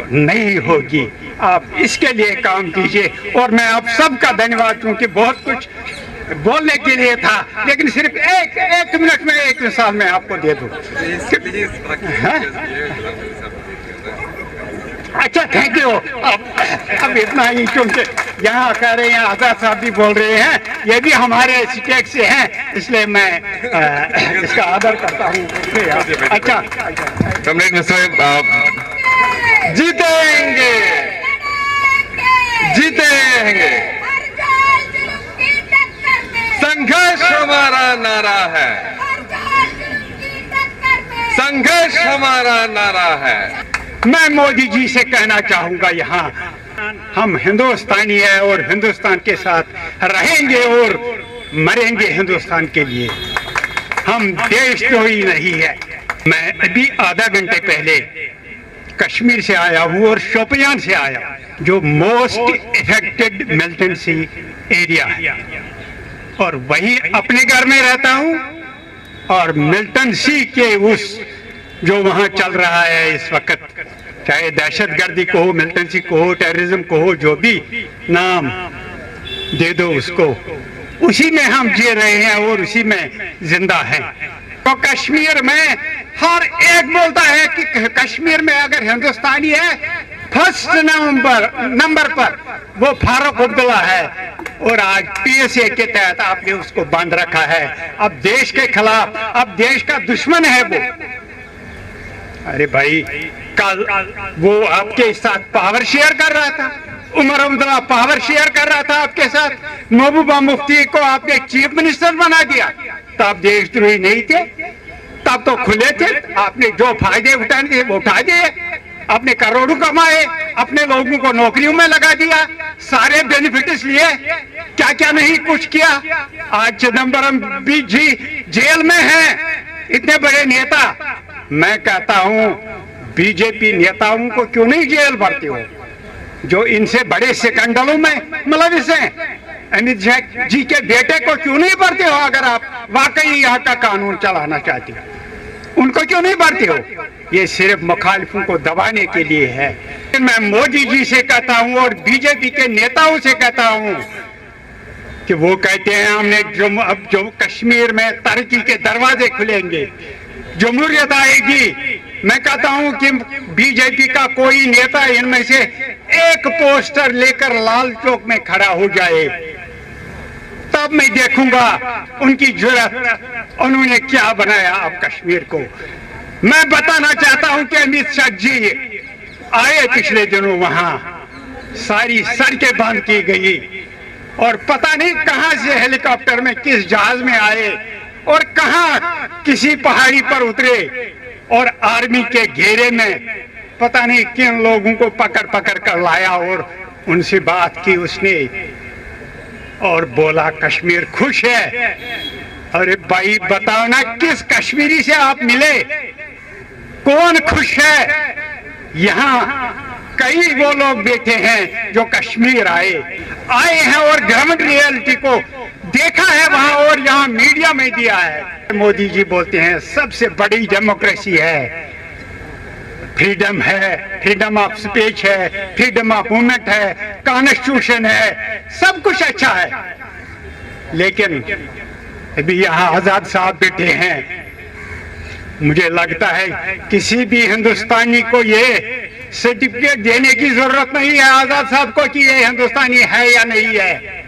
नहीं होगी। आप इसके लिए काम कीजिए। और मैं आप सबका धन्यवाद, क्योंकि बहुत कुछ बोलने के लिए था, लेकिन सिर्फ एक मिनट में, 1 मिसाल में आपको दे दूं। अच्छा, थैंक यू। अब इतना ही, क्योंकि यहाँ कह रहे हैं, आजाद साहब भी बोल रहे हैं, ये भी हमारे स्टेट से हैं, इसलिए मैं इसका आदर करता हूँ। अच्छा, जीतेंगे, जीतेंगे। संघर्ष हमारा नारा है, संघर्ष हमारा नारा है। मैं मोदी जी से कहना चाहूंगा, यहाँ हम हिंदुस्तानी हैं और हिंदुस्तान के साथ रहेंगे और मरेंगे हिंदुस्तान के लिए। हम देशद्रोही नहीं है। मैं अभी आधा घंटे पहले कश्मीर से आया हूँ और शोपियान से आया, जो मोस्ट इफेक्टेड मिलिटेंसी एरिया है, और वहीं अपने घर में रहता हूँ। और मिलिटेंसी के उस जो वहाँ चल रहा है इस वक्त, चाहे दहशतगर्दी को हो, मिलिटेंसी को हो, टेररिज्म को हो, जो भी नाम दे दो उसको, उसी में हम जी रहे हैं और उसी में जिंदा हैं। तो कश्मीर में हर एक बोलता है कि कश्मीर में अगर हिंदुस्तानी है, फर्स्ट नंबर पर वो फारूक अब्दुल्ला है। और आज PSA के तहत आपने उसको बांध रखा है। अब देश के खिलाफ, अब देश का दुश्मन है वो। अरे भाई, कल वो आपके साथ पावर शेयर कर रहा था, उमर अब्दुल्ला पावर शेयर कर रहा था आपके साथ। महबूबा मुफ्ती को आपने चीफ मिनिस्टर बना दिया, तब देशद्रोही नहीं थे, तब तो खुले थे। आपने जो फायदे उठाने थे वो उठा दिए, अपने करोड़ों कमाए, अपने लोगों को नौकरियों में लगा दिया, सारे बेनिफिट्स लिए। क्या क्या नहीं कुछ किया। आज चिदम्बरम भी जी जेल में है, इतने बड़े नेता। मैं कहता हूं बीजेपी नेताओं को क्यों नहीं जेल भरती हो, जो इनसे बड़े स्कैंडलों में मुलविस हैं। अमित शाह जी के बेटे को क्यों नहीं भरते हो, अगर आप वाकई यहाँ का कानून चलाना चाहते हो, उनको क्यों नहीं भरते हो। ये सिर्फ मुखालिफों को दबाने के लिए है। मैं मोदी जी से कहता हूं और बीजेपी के नेताओं से कहता हूं कि वो कहते हैं हमने अब जो कश्मीर में तरक्की के दरवाजे खुलेंगे, जमहूरियत आएगी। मैं कहता हूं कि बीजेपी का कोई नेता इनमें से एक पोस्टर लेकर लाल चौक में खड़ा हो जाए, तब मैं देखूंगा उनकी जुर्रत, उन्होंने क्या बनाया अब कश्मीर को। मैं बताना चाहता हूं कि अमित शाह जी आए पिछले दिनों, वहां सारी सड़कें बंद की गई और पता नहीं कहां से हेलीकॉप्टर में किस जहाज में आए और कहां किसी पहाड़ी पर उतरे और आर्मी के घेरे में पता नहीं किन लोगों को पकड़ पकड़ कर लाया और उनसे बात की उसने और बोला कश्मीर खुश है। अरे भाई बताओ ना, किस कश्मीरी से आप मिले, कौन खुश है। यहाँ कई वो लोग बैठे हैं जो कश्मीर आए हैं और ग्राउंड रियलिटी को देखा है वहां और यहाँ मीडिया में दिया है। मोदी जी बोलते हैं सबसे बड़ी डेमोक्रेसी है, फ्रीडम है, फ्रीडम ऑफ स्पीच है, फ्रीडम ऑफ मूवमेंट है, कॉन्स्टिट्यूशन है, सब कुछ अच्छा है। लेकिन अभी यहाँ आजाद साहब बैठे हैं, मुझे लगता है किसी भी हिंदुस्तानी को ये सर्टिफिकेट देने की जरूरत नहीं है आजाद साहब को कि ये हिंदुस्तानी है या नहीं है,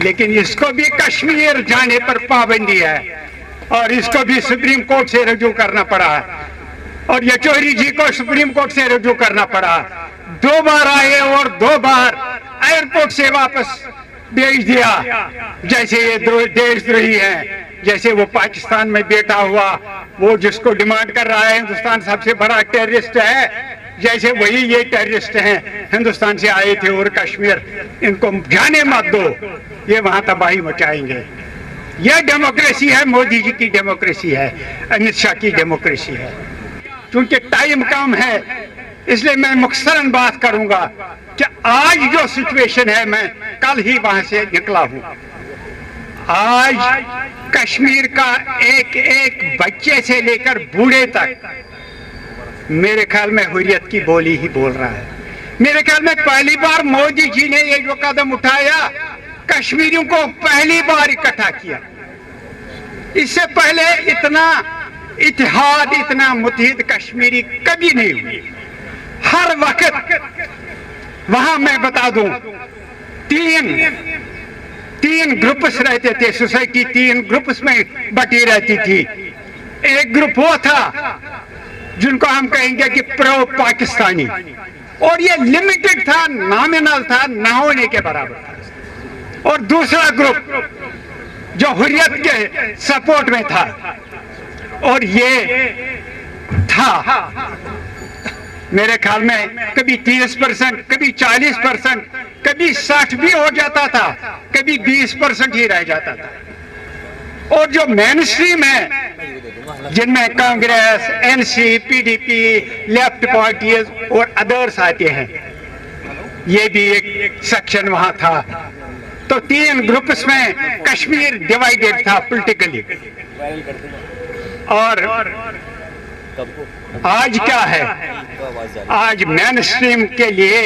लेकिन इसको भी कश्मीर जाने पर पाबंदी है और इसको भी सुप्रीम कोर्ट से रजू करना पड़ा और येचुरी जी को सुप्रीम कोर्ट से रजू करना पड़ा। 2 बार आए और 2 बार एयरपोर्ट से वापस भेज दिया। जैसे ये देशद्रोही है, जैसे वो पाकिस्तान में बैठा हुआ वो जिसको डिमांड कर रहा है हिंदुस्तान सबसे बड़ा टेररिस्ट है, जैसे वही ये टेररिस्ट हैं, हिंदुस्तान से आए थे और कश्मीर इनको जाने मत दो, ये वहां तबाही मचाएंगे। यह डेमोक्रेसी है, मोदी जी की डेमोक्रेसी है, अमित शाह की डेमोक्रेसी है। क्योंकि टाइम कम है इसलिए मैं मुख्तसरन बात करूंगा कि आज जो सिचुएशन है, मैं कल ही वहां से निकला हूं। आज कश्मीर का एक एक बच्चे से लेकर बूढ़े तक मेरे ख्याल में हुर्रियत की बोली ही बोल रहा है। मेरे ख्याल में पहली बार मोदी जी ने ये जो कदम उठाया, कश्मीरियों को पहली बार इकट्ठा किया। इससे पहले इतना इत्तेहाद, इतना मुत्तहिद कश्मीरी कभी नहीं हुई। हर वक्त वहां मैं बता दूं तीन ग्रुप्स रहते थे, सोसाइटी 3 ग्रुप्स में बटी रहती थी। एक ग्रुप वो था जिनको हम कहेंगे कि प्रो पाकिस्तानी, और ये लिमिटेड था, नॉमिनल था, ना होने के बराबर था। और दूसरा ग्रुप जो हुर्रियत के सपोर्ट में था, और ये था मेरे ख्याल में कभी 30%, कभी 40%, कभी 60 भी हो जाता था, कभी 20% ही रह जाता था। और जो मेन स्ट्रीम है जिनमें Congress, NC, PDP, left parties और अदर्स आते हैं, ये भी एक सेक्शन वहां था। तो 3 ग्रुप्स में कश्मीर डिवाइडेड था पॉलिटिकली। और आज क्या है, आज मेन स्ट्रीम के लिए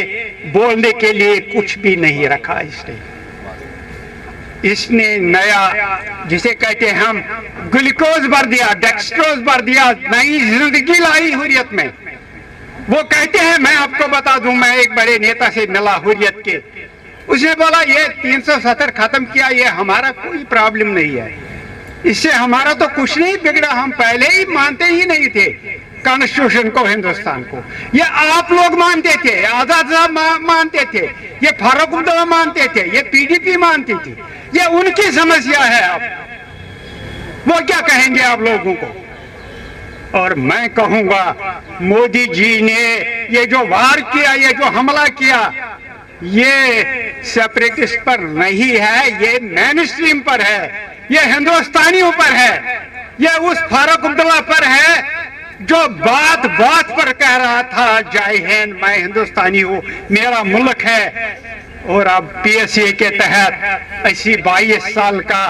बोलने के लिए कुछ भी नहीं रखा इसने नया जिसे कहते हैं हम ग्लूकोज भर दिया, डेक्सट्रोज भर दिया, नई जिंदगी लाई हुर्रियत में। वो कहते हैं, मैं आपको बता दूं, मैं एक बड़े नेता से मिला हुर्रियत के, उसने बोला ये 370 खत्म किया, ये हमारा कोई प्रॉब्लम नहीं है, इससे हमारा तो कुछ नहीं बिगड़ा, हम पहले ही मानते ही नहीं थे कॉन्स्टिट्यूशन को, हिंदुस्तान को। ये आप लोग मानते थे, आजाद साहब मानते थे, ये फारूक अब्दुल्ला मानते थे, ये पीडीपी मानती थी। ये उनकी समस्या है, अब वो क्या कहेंगे आप लोगों को। और मैं कहूंगा मोदी जी ने ये जो वार किया, ये जो हमला किया, ये सेपरेटिस्ट पर नहीं है, ये मेन स्ट्रीम पर है, ये हिंदुस्तानियों पर है, ये उस फारूक अब्दुल्ला पर है जो बात बात पर कह रहा था जय हिंद, मैं हिंदुस्तानी हूँ, मेरा मुल्क है। और अब PSA के तहत ऐसी 22 साल का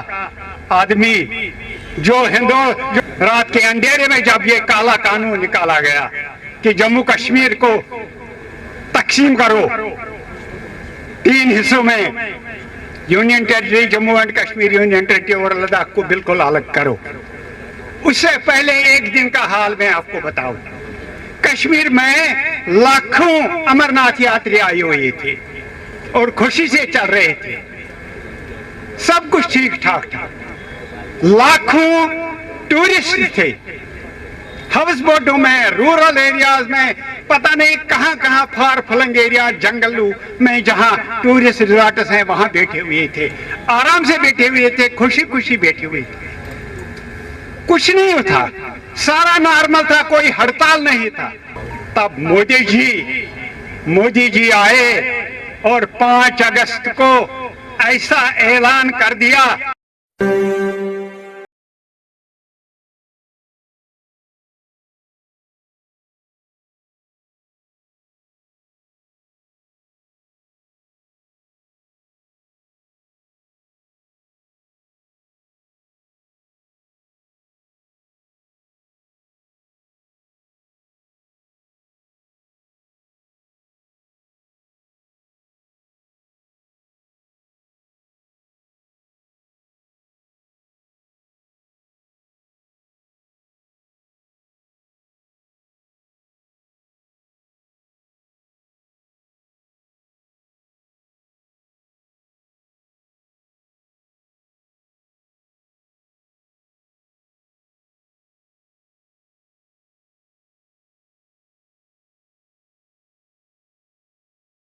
आदमी जो रात के अंधेरे में जब ये काला कानून निकाला गया कि जम्मू कश्मीर को तकसीम करो 3 हिस्सों में, union territory Jammu and Kashmir, union territory और लद्दाख को बिल्कुल अलग करो, उससे पहले एक दिन का हाल मैं आपको बताऊं। कश्मीर में लाखों अमरनाथ यात्री आए हुए थे और खुशी से चल रहे थे, सब कुछ ठीक ठाक था। लाखों टूरिस्ट थे, हाउस बोटों में, रूरल एरियाज में, पता नहीं कहां कहां फार फलंग एरिया, जंगलों में जहां टूरिस्ट रिजॉर्ट्स हैं वहां बैठे हुए थे, आराम से बैठे हुए थे, खुशी खुशी बैठे हुए थे, कुछ नहीं था, सारा नॉर्मल था, कोई हड़ताल नहीं था। तब मोदी जी आए और 5 अगस्त को ऐसा ऐलान कर दिया